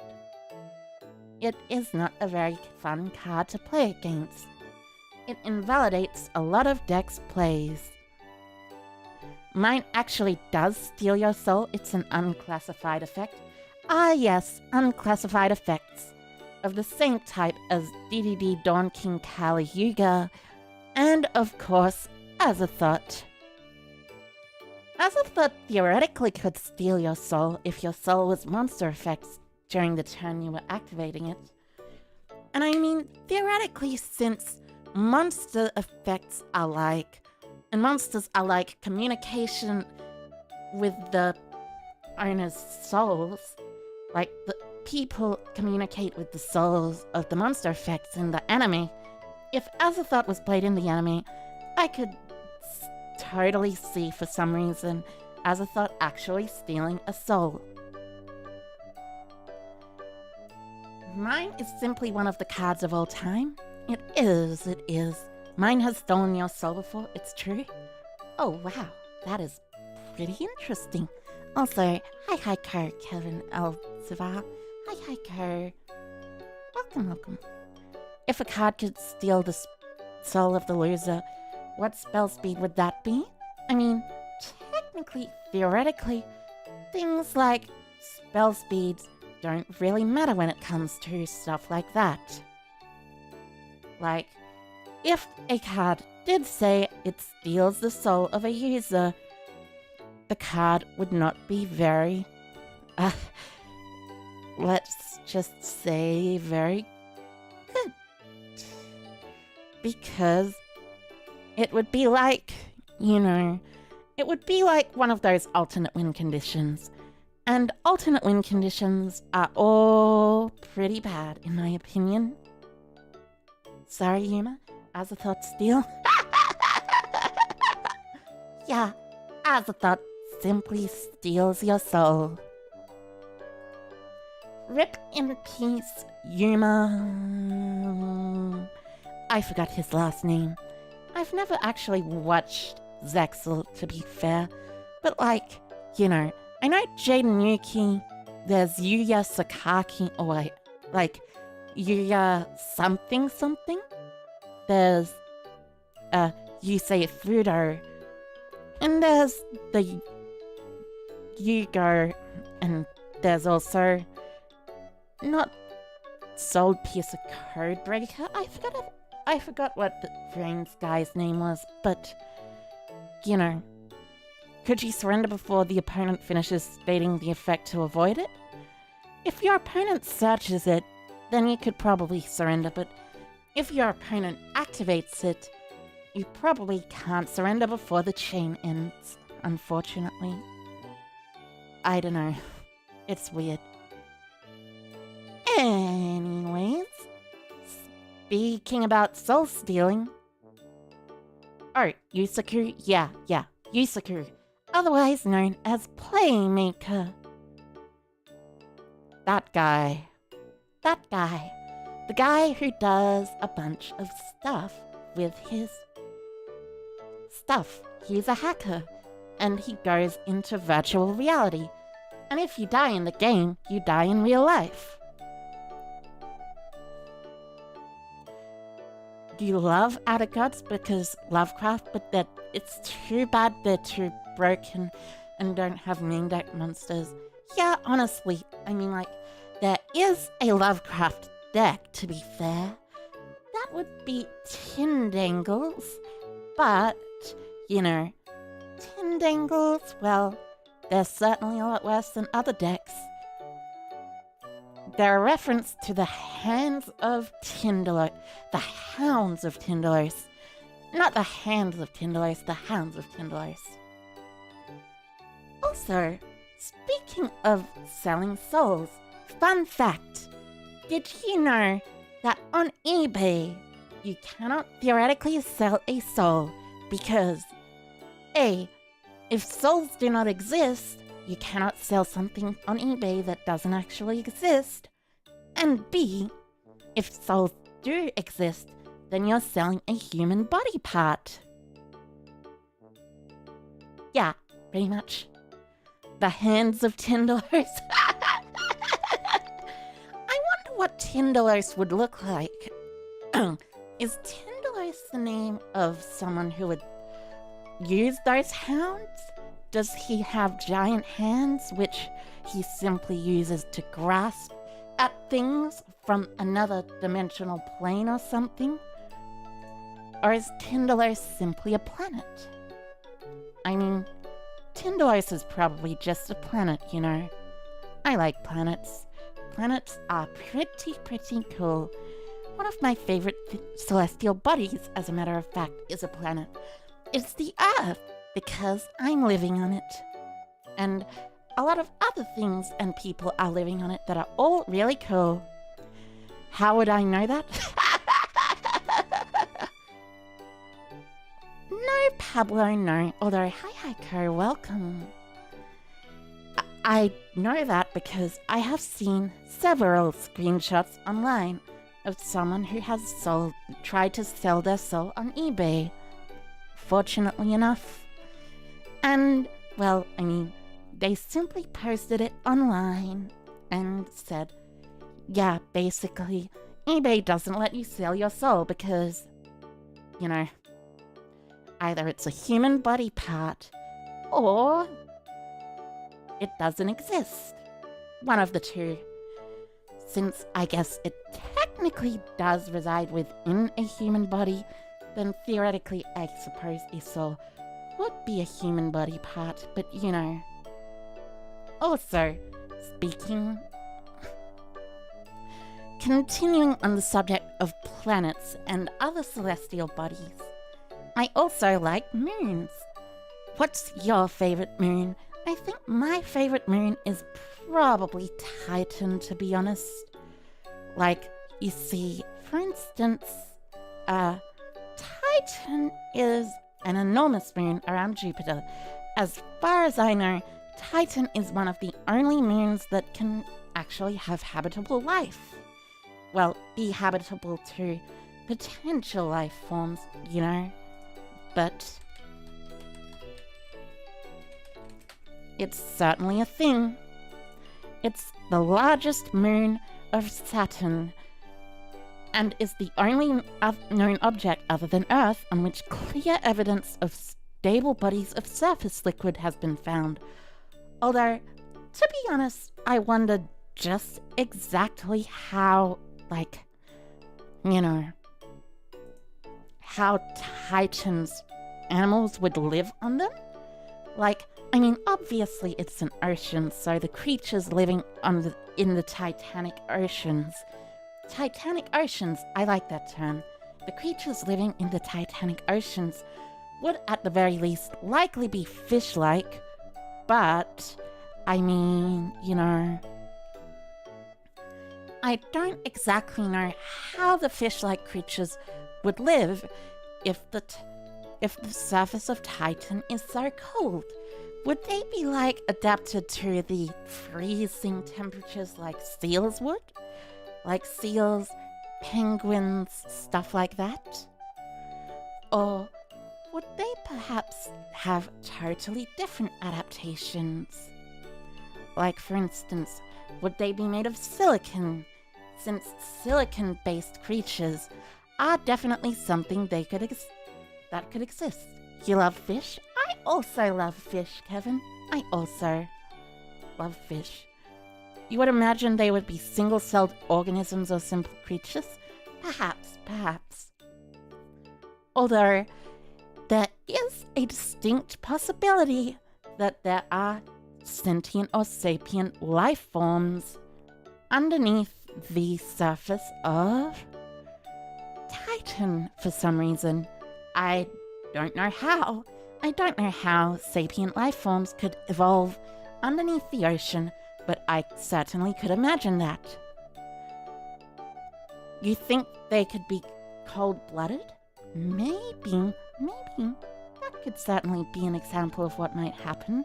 It is not a very fun card to play against. It invalidates a lot of decks' plays. Mine actually does steal your soul. It's an unclassified effect. Ah yes, unclassified effects. Of the same type as DDD Dawn King Kali Yuga, and of course, Azathoth. Azathoth theoretically could steal your soul if your soul was monster effects during the turn you were activating it. And I mean, theoretically, since monster effects are like, and monsters are like communication with the owner's souls, like the people communicate with the souls of the monster effects in the anime. If Azathoth was played in the anime, I could totally see for some reason Azathoth actually stealing a soul. Mine is simply one of the cards of all time. It is. Mine has stolen your soul before, it's true. Oh wow, that is pretty interesting. Also, hi Ko, Kevin Elsevar. Hi Ko. Welcome. If a card could steal the soul of the loser, what spell speed would that be? I mean, technically, theoretically, things like spell speeds don't really matter when it comes to stuff like that. Like, if a card did say it steals the soul of a user, the card would not be very, let's just say very good. Because it would be like, it would be like one of those alternate win conditions. And alternate win conditions are all pretty bad, in my opinion. Sorry, Yuma. Azathoth steal. Yeah, Azathoth simply steals your soul. Rip in peace, Yuma. I forgot his last name. I've never actually watched Zexel, to be fair. But I know Jaden Yuki, there's Yuya Sakaki, or Yuya something. There's Yusei Fudo, and there's the Yugo, and there's also not Soul Piercer Codebreaker. I forgot what the Brains guy's name was, but could you surrender before the opponent finishes stating the effect to avoid it? If your opponent searches it, then you could probably surrender, but if your opponent activates it, you probably can't surrender before the chain ends, unfortunately. I don't know. It's weird. Anyways, speaking about soul stealing. Oh, Yusaku? Yeah, Yusaku. Otherwise known as Playmaker. That guy. The guy who does a bunch of stuff with his stuff. He's a hacker, and he goes into virtual reality. And if you die in the game, you die in real life. You love Outer Gods because Lovecraft, but it's too bad they're too broken and don't have main deck monsters. Yeah, honestly, there is a Lovecraft deck, to be fair. That would be Tindangles, but, Tindangles, well, they're certainly a lot worse than other decks. They're a reference to the Hands of Tindalos. The Hounds of Tindalos. Not the Hands of Tindalos, the Hounds of Tindalos. Also, speaking of selling souls, fun fact. Did you know that on eBay, you cannot theoretically sell a soul because A, if souls do not exist, you cannot sell something on eBay that doesn't actually exist. And B, if souls do exist, then you're selling a human body part. Yeah, pretty much. The Hands of Tindalos. I wonder what Tindalos would look like. Is Tindalos the name of someone who would use those hounds? Does he have giant hands, which he simply uses to grasp at things from another dimensional plane or something? Or is Tindalos simply a planet? Tindalos is probably just a planet, I like planets. Planets are pretty cool. One of my favorite celestial bodies, as a matter of fact, is a planet. It's the Earth, because I'm living on it. And a lot of other things and people are living on it that are all really cool. How would I know that? No, Pablo, no. Although, hi, Ko, welcome. I know that because I have seen several screenshots online of someone who has tried to sell their soul on eBay. Fortunately enough. And, well, they simply posted it online and said, yeah, basically, eBay doesn't let you sell your soul because, either it's a human body part or it doesn't exist. One of the two. Since I guess it technically does reside within a human body, then theoretically I suppose a soul would be a human body part, but you know. Also, continuing on the subject of planets and other celestial bodies, I also like moons. What's your favourite moon? I think my favourite moon is probably Titan, to be honest. Like, you see, for instance, Titan is an enormous moon around Jupiter. As far as I know, Titan is one of the only moons that can actually have habitable life. Well, be habitable to potential life forms, you know. But it's certainly a thing. It's the largest moon of Saturn and is the only known object other than Earth on which clear evidence of stable bodies of surface liquid has been found. Although, to be honest, I wondered just exactly how, how Titan's animals would live on them. Obviously it's an ocean, so the creatures living in the Titanic Oceans. Titanic Oceans, I like that term. The creatures living in the Titanic Oceans would at the very least likely be fish-like, but, I don't exactly know how the fish-like creatures would live if the surface of Titan is so cold. Would they be adapted to the freezing temperatures like seals would? Like seals, penguins, stuff like that? Or would they perhaps have totally different adaptations? Like, for instance, would they be made of silicon? Since silicon-based creatures are definitely something that could exist. You love fish? I also love fish, Kevin. I also love fish. You would imagine they would be single-celled organisms or simple creatures? Perhaps. Although, there is a distinct possibility that there are sentient or sapient life forms underneath the surface of Titan for some reason. I don't know how. I don't know how sapient life forms could evolve underneath the ocean, but I certainly could imagine that. You think they could be cold-blooded? Maybe. That could certainly be an example of what might happen.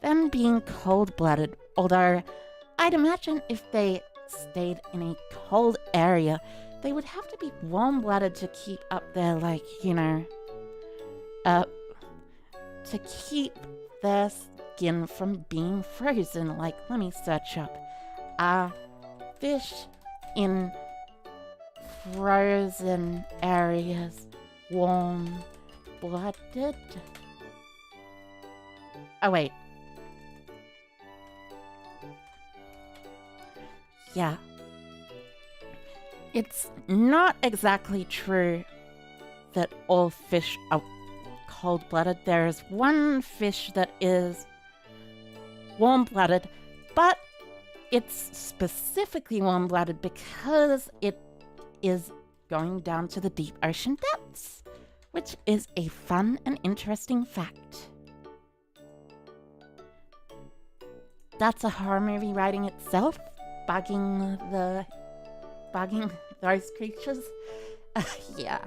Them being cold-blooded, although I'd imagine if they stayed in a cold area, they would have to be warm-blooded to keep up their, to keep their skin from being frozen. Let me search up. Are fish in frozen areas warm-blooded? Oh, wait. Yeah. It's not exactly true that all fish are cold-blooded. There is one fish that is warm-blooded, but it's specifically warm-blooded because it is going down to the deep ocean depths, which is a fun and interesting fact. That's a horror movie writing itself, bugging those creatures. Yeah,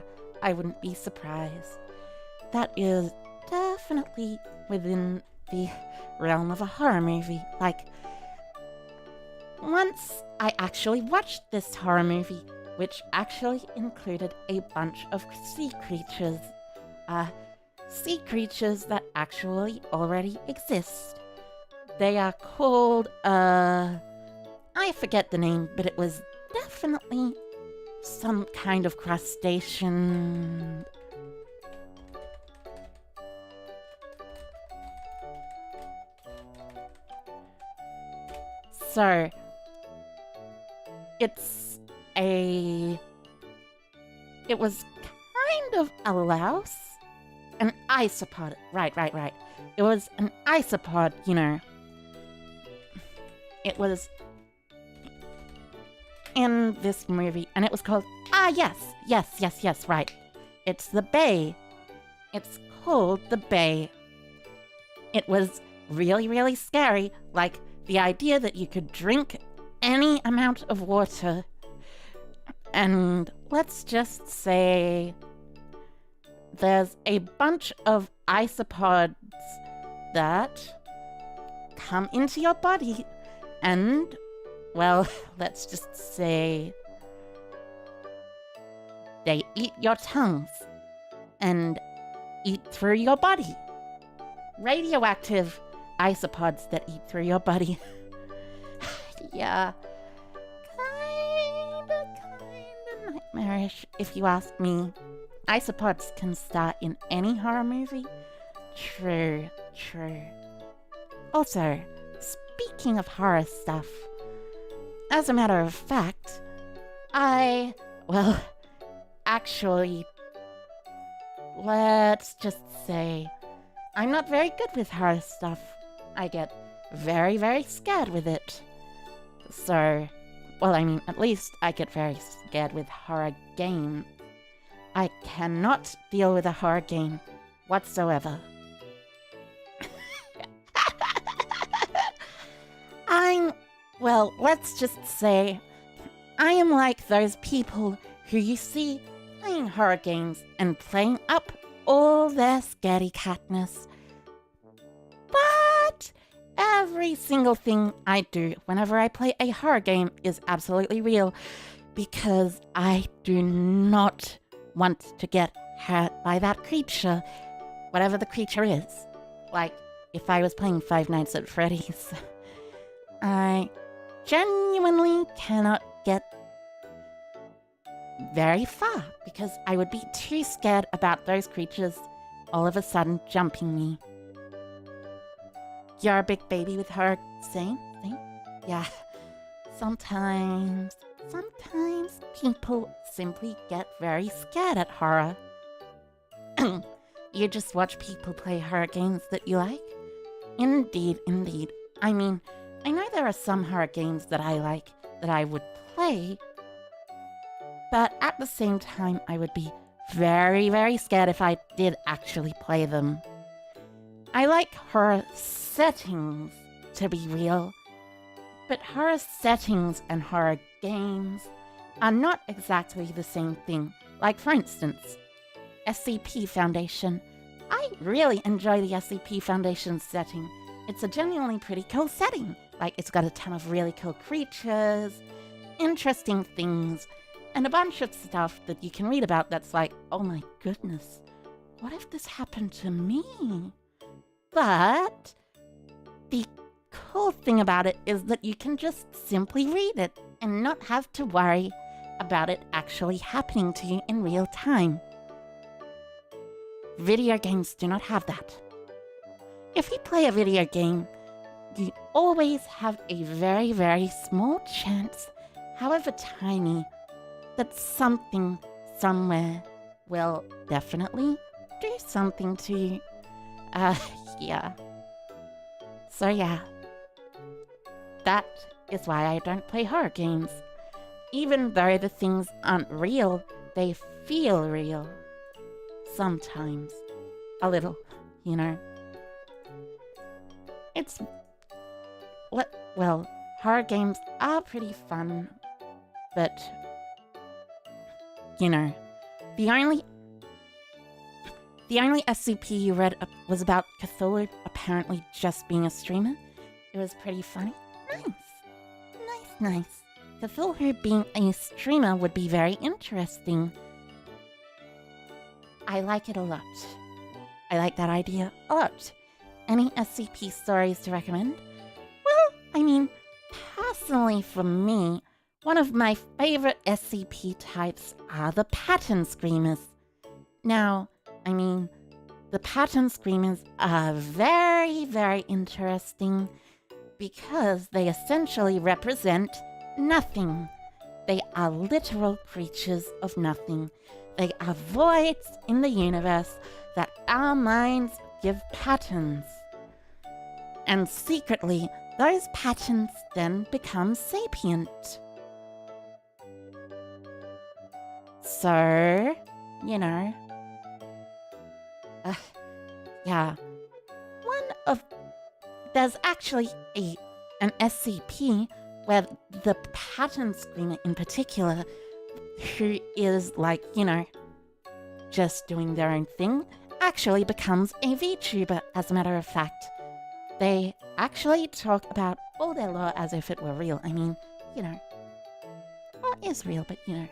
I wouldn't be surprised. That is definitely within the realm of a horror movie. Once I actually watched this horror movie, which actually included a bunch of sea creatures. Sea creatures that actually already exist. They are called, I forget the name, but it was definitely some kind of crustacean. So, it was kind of a louse. An isopod. Right. It was an isopod, you know. It was in this movie, and it was called... yes, right. It's the Bay. It's called the Bay. It was really, really scary, like the idea that you could drink any amount of water. And let's just say there's a bunch of isopods that come into your body and, well, let's just say they eat your tongues and eat through your body. Radioactive isopods that eat through your body. Yeah. Kinda nightmarish, if you ask me. Isopods can star in any horror movie. True. Also, speaking of horror stuff, as a matter of fact, actually, let's just say I'm not very good with horror stuff. I get very, very scared with it. So, at least I get very scared with horror games. I cannot deal with a horror game whatsoever. Let's just say I am like those people who you see playing horror games and playing up all their scaredy catness. But every single thing I do whenever I play a horror game is absolutely real, because I do not want to get hurt by that creature, whatever the creature is. Like, if I was playing Five Nights at Freddy's, I genuinely cannot get very far because I would be too scared about those creatures all of a sudden jumping me. You're a big baby with horror, same thing? Yeah. Sometimes people simply get very scared at horror. You just watch people play horror games that you like? Indeed. I mean, I know there are some horror games that I like that I would play, but at the same time, I would be very, very scared if I did actually play them. I like horror settings to be real, but horror settings and horror games are not exactly the same thing. Like, for instance, SCP Foundation. I really enjoy the SCP Foundation setting. It's a genuinely pretty cool setting. Like, it's got a ton of really cool creatures, interesting things, and a bunch of stuff that you can read about that's like, oh my goodness, what if this happened to me? But the cool thing about it is that you can just simply read it and not have to worry about it actually happening to you in real time. Video games do not have that. If you play a video game, you always have a very, very small chance, however tiny, that something somewhere will definitely do something to you. Yeah. So yeah. That is why I don't play horror games. Even though the things aren't real, they feel real. Sometimes. A little, you know. Well, horror games are pretty fun, but, you know, the only SCP you read was about Cthulhu apparently just being a streamer. It was pretty funny. Nice. Cthulhu being a streamer would be very interesting. I like it a lot. I like that idea a lot. Any SCP stories to recommend? Well, I mean, personally for me, one of my favorite SCP types are the pattern screamers. Now, I mean, the pattern screamers are very, very interesting because they essentially represent nothing. They are literal creatures of nothing. They are voids in the universe that our minds give patterns. And secretly, those patterns then become sapient. So, you know, yeah. There's actually an SCP where the pattern screamer in particular, who is like, you know, just doing their own thing, actually becomes a VTuber, as a matter of fact. They actually talk about all their lore as if it were real. I mean, you know, well, it is real, but you know.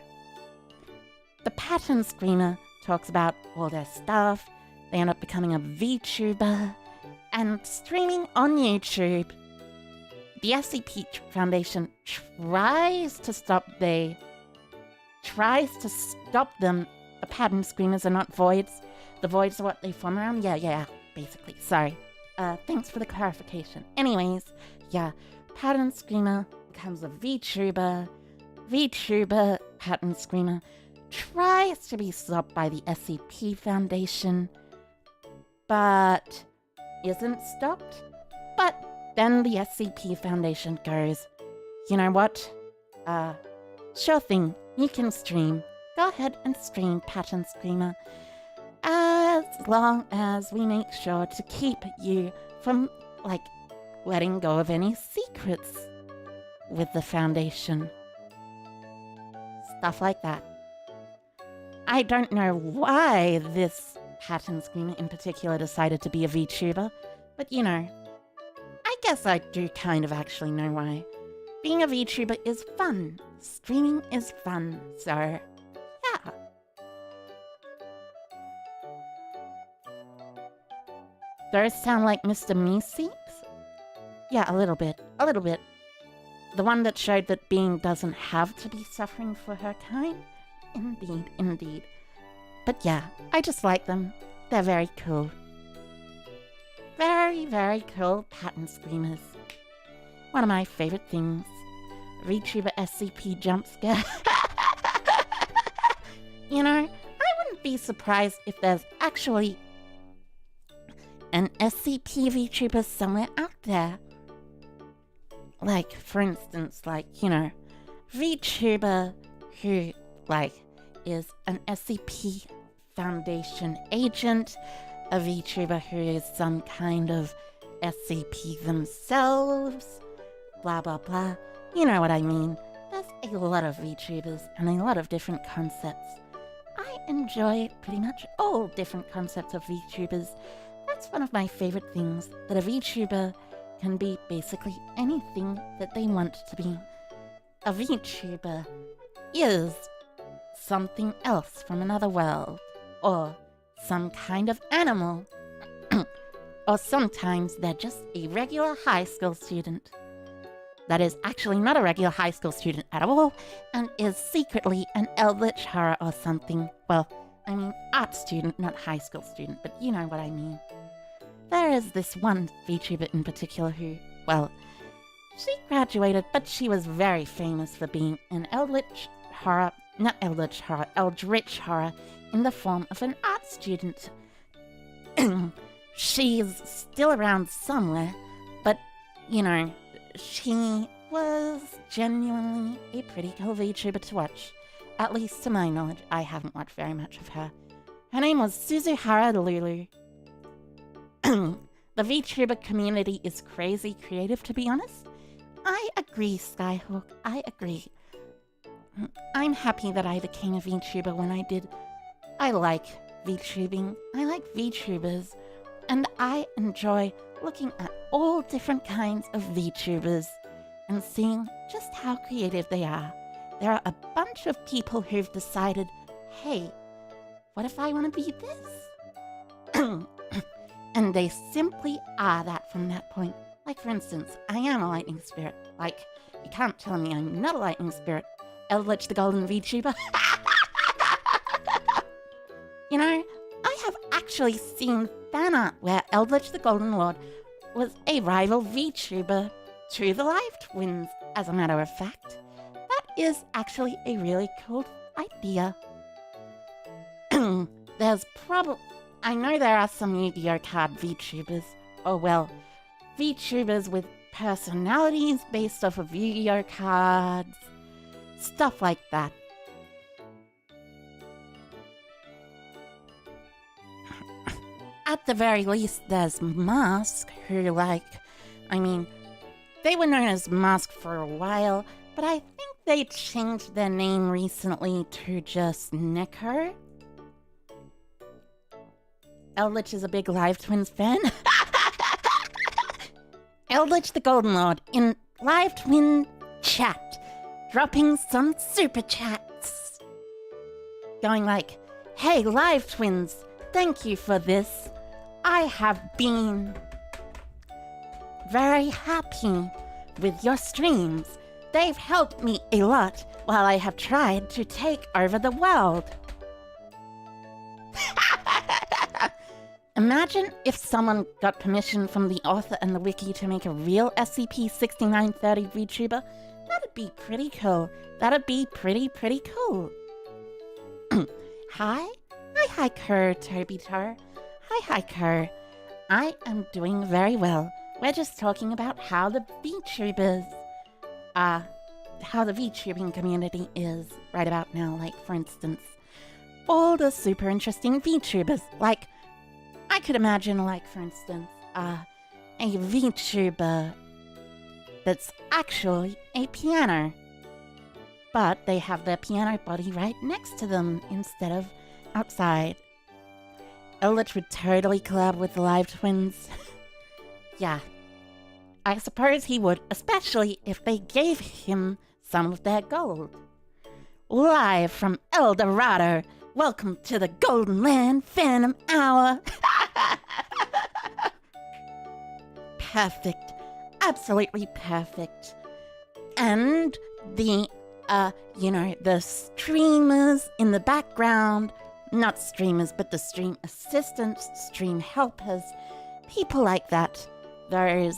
The pattern screamer talks about all their stuff. They end up becoming a VTuber and streaming on YouTube. The SCP Foundation tries to stop them. The pattern screamers are not voids. The voids are what they form around. Yeah, basically. Sorry. Thanks for the clarification. Anyways, yeah, pattern screamer becomes a VTuber. VTuber pattern screamer tries to be stopped by the SCP Foundation, but isn't stopped. But then the SCP Foundation goes, you know what? Sure thing, you can stream. Go ahead and stream Pattern Screamer, as long as we make sure to keep you from, like, letting go of any secrets with the Foundation. Stuff like that. I don't know why this Pattern Screamer in particular decided to be a VTuber, but you know, I guess I do kind of actually know why. Being a VTuber is fun. Streaming is fun, so yeah. Those sound like Mr. Meeseeks? Yeah, a little bit. The one that showed that being doesn't have to be suffering for her kind? Indeed. But yeah, I just like them. They're very cool. Very, very cool pattern screamers. One of my favorite things. VTuber SCP jump scare. You know, I wouldn't be surprised if there's actually an SCP VTuber somewhere out there. Like, for instance, like, you know, VTuber who, like, is an SCP Foundation agent, a VTuber who is some kind of SCP themselves, blah blah blah. You know what I mean. There's a lot of VTubers and a lot of different concepts. I enjoy pretty much all different concepts of VTubers. That's one of my favorite things, that a VTuber can be basically anything that they want to be. A VTuber is something else from another world, or some kind of animal, or sometimes they're just a regular high school student that is actually not a regular high school student at all, and is secretly an eldritch horror or something. Well, I mean art student, not high school student, but you know what I mean. There is this one VTuber in particular who, well, she graduated, but she was very famous for being an eldritch horror in the form of an art student. She's still around somewhere, but, you know, she was genuinely a pretty cool VTuber to watch. At least to my knowledge, I haven't watched very much of her. Her name was Suzuhara Lulu. The VTuber community is crazy creative, to be honest. I agree, Skyhawk, I agree. I'm happy that I became a VTuber when I did. I like VTubing, I like VTubers, and I enjoy looking at all different kinds of VTubers and seeing just how creative they are. There are a bunch of people who've decided, hey, what if I want to be this? And they simply are that from that point. Like, for instance, I am a lightning spirit. Like, you can't tell me I'm not a lightning spirit. Eldritch the Golden VTuber. You know, I have actually seen fan art where Eldritch the Golden Lord was a rival VTuber to the Live Twins, as a matter of fact. That is actually a really cool idea. there's I know there are some Yu-Gi-Oh card Vtubers. Oh well, Vtubers with personalities based off of Yu-Gi-Oh cards. Stuff like that. At the very least, there's Mask, who they were known as Mask for a while, but I think they changed their name recently to just Neko. Eldritch is a big Live Twins fan. Eldritch the Golden Lord in Live Twin chat, dropping some super chats. Going like, hey Live Twins, thank you for this. I have been very happy with your streams. They've helped me a lot while I have tried to take over the world. Imagine if someone got permission from the author and the wiki to make a real SCP-6930 VTuber. That'd be pretty cool. That'd be pretty cool. Hi, Kerr, Toby Tar. Hi, Kerr. I am doing very well. We're just talking about how the VTubers, how the VTubing community is right about now. Like, for instance, all the super interesting VTubers. Like, I could imagine, like, for instance, a VTuber that's actually a piano. But they have their piano body right next to them instead of outside. Eldritch would totally collab with the Live Twins. Yeah. I suppose he would, especially if they gave him some of their gold. Live from El Dorado, welcome to the Golden Land Phantom Hour. Perfect. Absolutely perfect. And the, the streamers in the background, not streamers, but the stream assistants, stream helpers, people like that. Those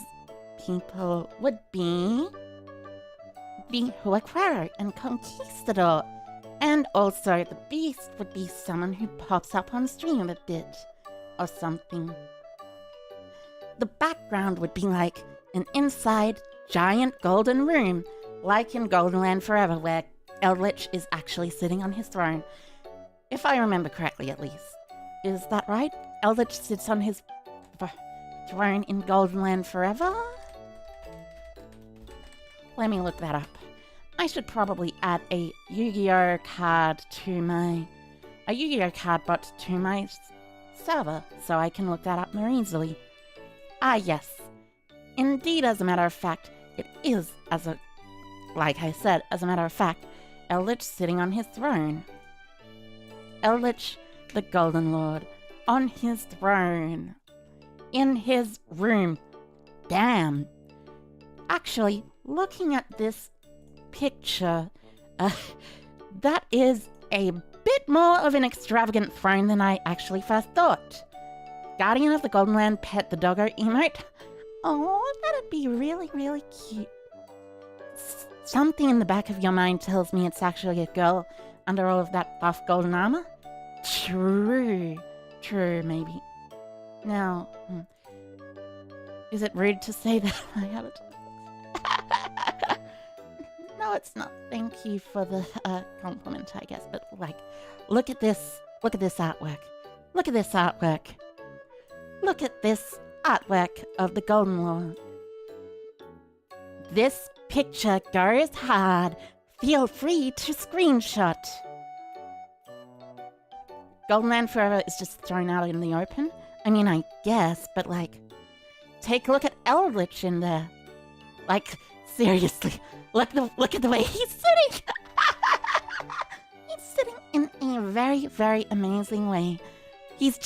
people would be the Huaquero and Conquistador. And also the Beast would be someone who pops up on stream a bit or something. The background would be like an inside giant golden room, like in Golden Land Forever, where Eldritch is actually sitting on his throne. If I remember correctly, at least. Is that right? Eldritch sits on his throne in Golden Land Forever? Let me look that up. I should probably add a Yu-Gi-Oh card bot to my server, so I can look that up more easily. Ah, yes. Indeed, as a matter of fact, it is, like I said, as a matter of fact, Eldritch sitting on his throne. Eldritch, the Golden Lord, on his throne. In his room. Damn. Actually, looking at this picture, that is a bit more of an extravagant throne than I actually first thought. Guardian of the Golden Land pet the doggo emote. Oh, that'd be really cute. Something in the back of your mind tells me it's actually a girl under all of that buff golden armor. True, maybe. Now, is it rude to say that I have it? No, it's not. Thank you for the compliment, I guess. But like, look at this artwork. Look at this artwork. Look at this artwork of the Golden Lord. This picture goes hard. Feel free to screenshot. Golden Land Forever is just thrown out in the open. I mean, I guess, but like, take a look at Eldritch in there. Like, seriously, look at the way he's sitting. He's sitting in a very amazing way. He's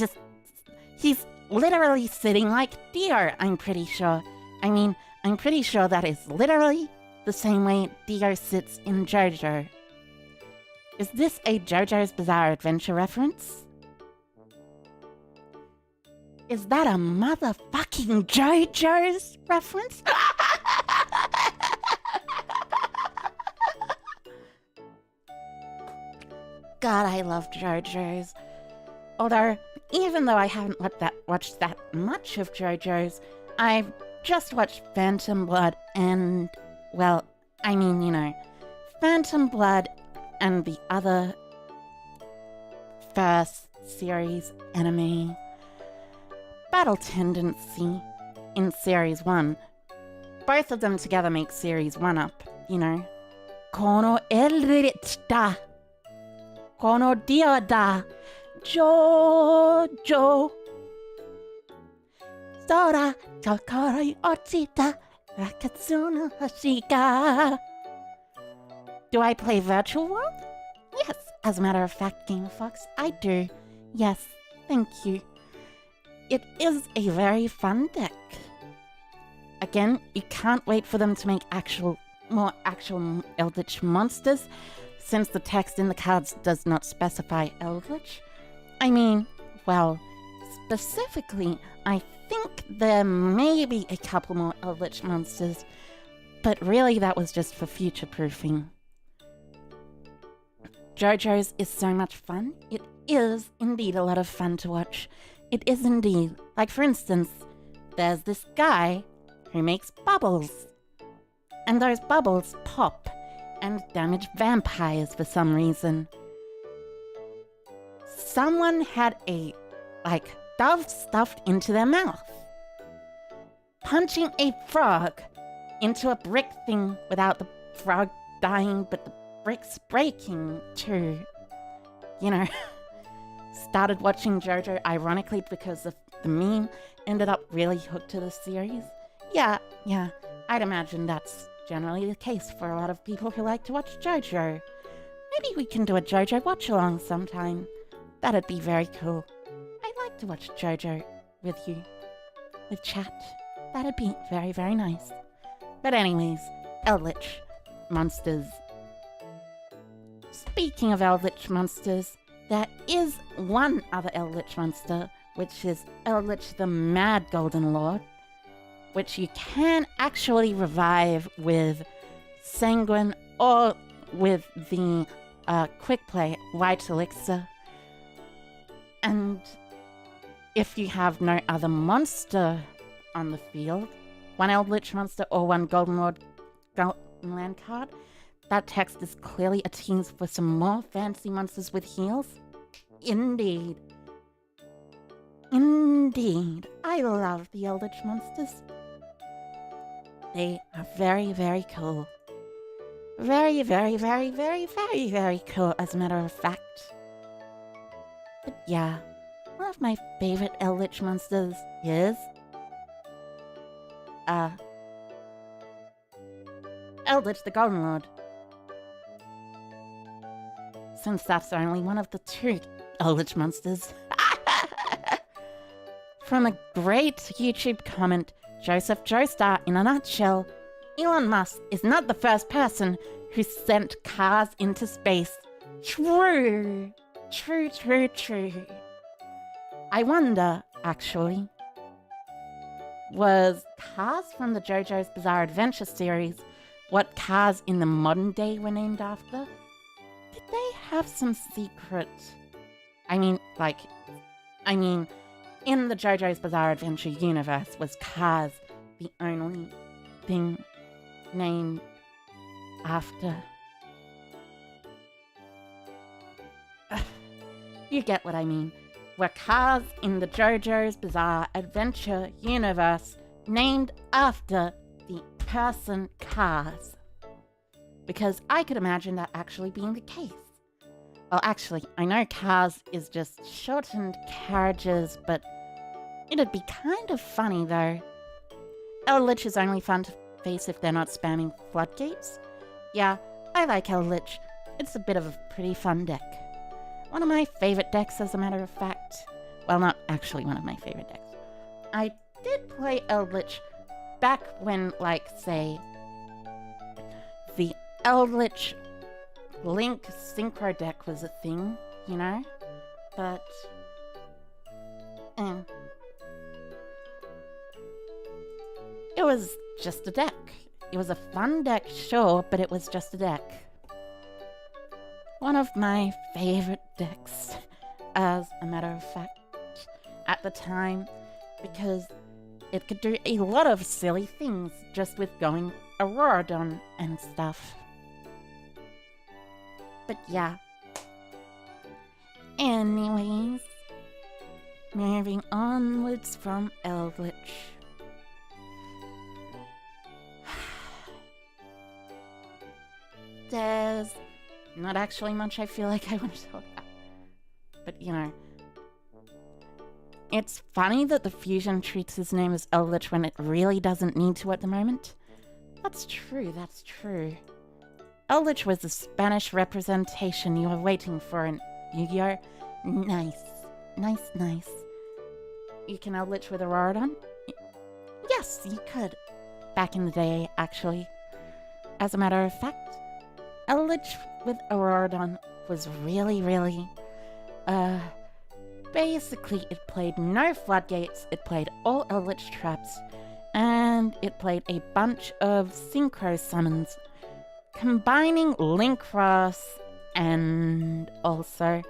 literally sitting like Dio, I'm pretty sure. I mean, I'm pretty sure that is literally the same way Dio sits in JoJo. Is this a JoJo's Bizarre Adventure reference? Is that a motherfucking JoJo's reference? God, I love JoJo's. Although, even though I haven't watched that much of JoJo's, I've just watched Phantom Blood and, well, I mean, you know, Phantom Blood and the other first series anime, Battle Tendency in Series 1. Both of them together make Series 1 up, you know. Kono Eldritch da. Kono Dio da. Jojo. Sora Chakari Ochita. Rakatsuna Hashika. Do I play Virtual World? Yes, as a matter of fact, Gamer Fox, I do. Yes, thank you. It is a very fun deck. Again, you can't wait for them to make more actual Eldritch monsters, since the text in the cards does not specify Eldritch. I mean, well, specifically, I think there may be a couple more Eldritch monsters, but really that was just for future-proofing. JoJo's is so much fun. It is indeed a lot of fun to watch. It is indeed. Like, for instance, there's this guy who makes bubbles. And those bubbles pop and damage vampires for some reason. Someone had a, dove stuffed into their mouth. Punching a frog into a brick thing without the frog dying, but the bricks breaking too. You know, started watching JoJo ironically because of the meme, ended up really hooked to the series. Yeah, I'd imagine that's generally the case for a lot of people who like to watch JoJo. Maybe we can do a JoJo watch-along sometime. That'd be very cool. I'd like to watch JoJo with you. With chat. That'd be very, very nice. But anyways, Eldritch monsters. Speaking of Eldritch monsters, there is one other Eldritch monster, which is Eldritch the Mad Golden Lord, which you can actually revive with Sanguine or with the Quick Play White Elixir. And if you have no other monster on the field, one Eldritch monster or one Golden Lord Golden Land card, that text is clearly a tease for some more fancy monsters with heals. Indeed. Indeed. I love the Eldritch monsters. They are very, very cool. Very, very, very, very, very, very cool, as a matter of fact. But yeah, one of my favorite Eldritch monsters is... Eldritch the Golden Lord. Since that's only one of the two Eldritch monsters. From a great YouTube comment, Joseph Joestar in a nutshell, Elon Musk is not the first person who sent cars into space. True. True, true, true. I wonder, actually, was Cars from the JoJo's Bizarre Adventure series what cars in the modern day were named after? Did they have some secret... in the JoJo's Bizarre Adventure universe, was cars the only thing named after? You get what I mean. Were cars in the JoJo's Bizarre Adventure universe named after the person Cars? Because I could imagine that actually being the case. Well, actually, I know Cars is just shortened carriages, but it'd be kind of funny, though. Eldritch is only fun to face if they're not spamming floodgates. Yeah, I like Eldritch. It's a bit of a pretty fun deck. One of my favorite decks, as a matter of fact. Well, not actually one of my favorite decks. I did play Eldritch back when, say, the Eldritch Link Synchro deck was a thing, you know? But... it was just a deck. It was a fun deck, sure, but it was just a deck. One of my favorite decks. as a matter of fact, at the time, because it could do a lot of silly things just with going Auroradon and stuff. But yeah. Anyways, moving onwards from Eldritch. There's not actually much I feel like I want to talk about. But, you know, it's funny that the fusion treats his name as Eldritch when it really doesn't need to at the moment. That's true, that's true. Eldritch was the Spanish representation you were waiting for in Yu-Gi-Oh! Nice. Nice, nice. You can Eldritch with Auroradon? Yes, you could. Back in the day, actually. As a matter of fact, Eldritch with Auroradon was really, basically it played no floodgates, it played all Eldritch traps, and it played a bunch of synchro summons, combining Linkross and also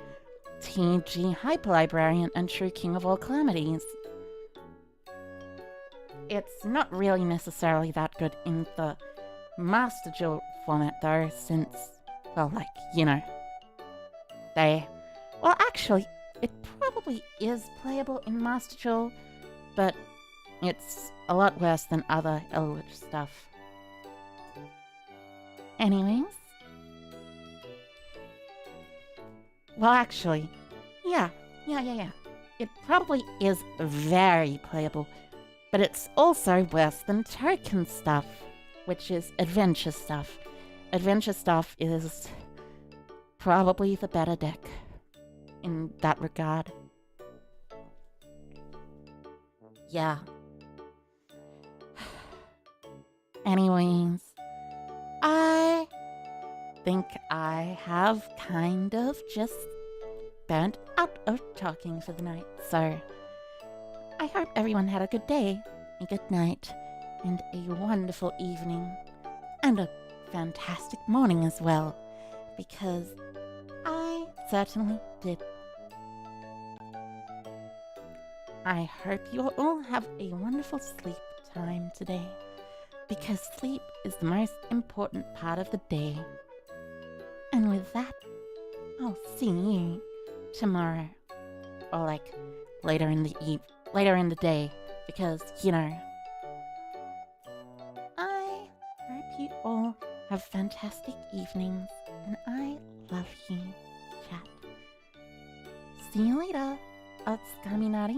TG Hyperlibrarian and True King of All Calamities. It's not really necessarily that good in the Master Duel format though, since, well, like, you know, well, actually, it probably is playable in Master Duel, but it's a lot worse than other Eldritch stuff. Anyways. Well, actually, yeah. It probably is very playable, but it's also worse than token stuff, which is adventure stuff. Adventure stuff is probably the better deck in that regard. Yeah. Anyways, I think I have kind of just burnt out of talking for the night, so I hope everyone had a good day, a good night, and a wonderful evening, and a fantastic morning as well, because I certainly did. I hope you all have a wonderful sleep time today, because sleep is the most important part of the day. And with that, I'll see you tomorrow, or like later in the day, because, you know, I hope you all have fantastic evenings, and I love you, chat. See you later. Otsukaminari.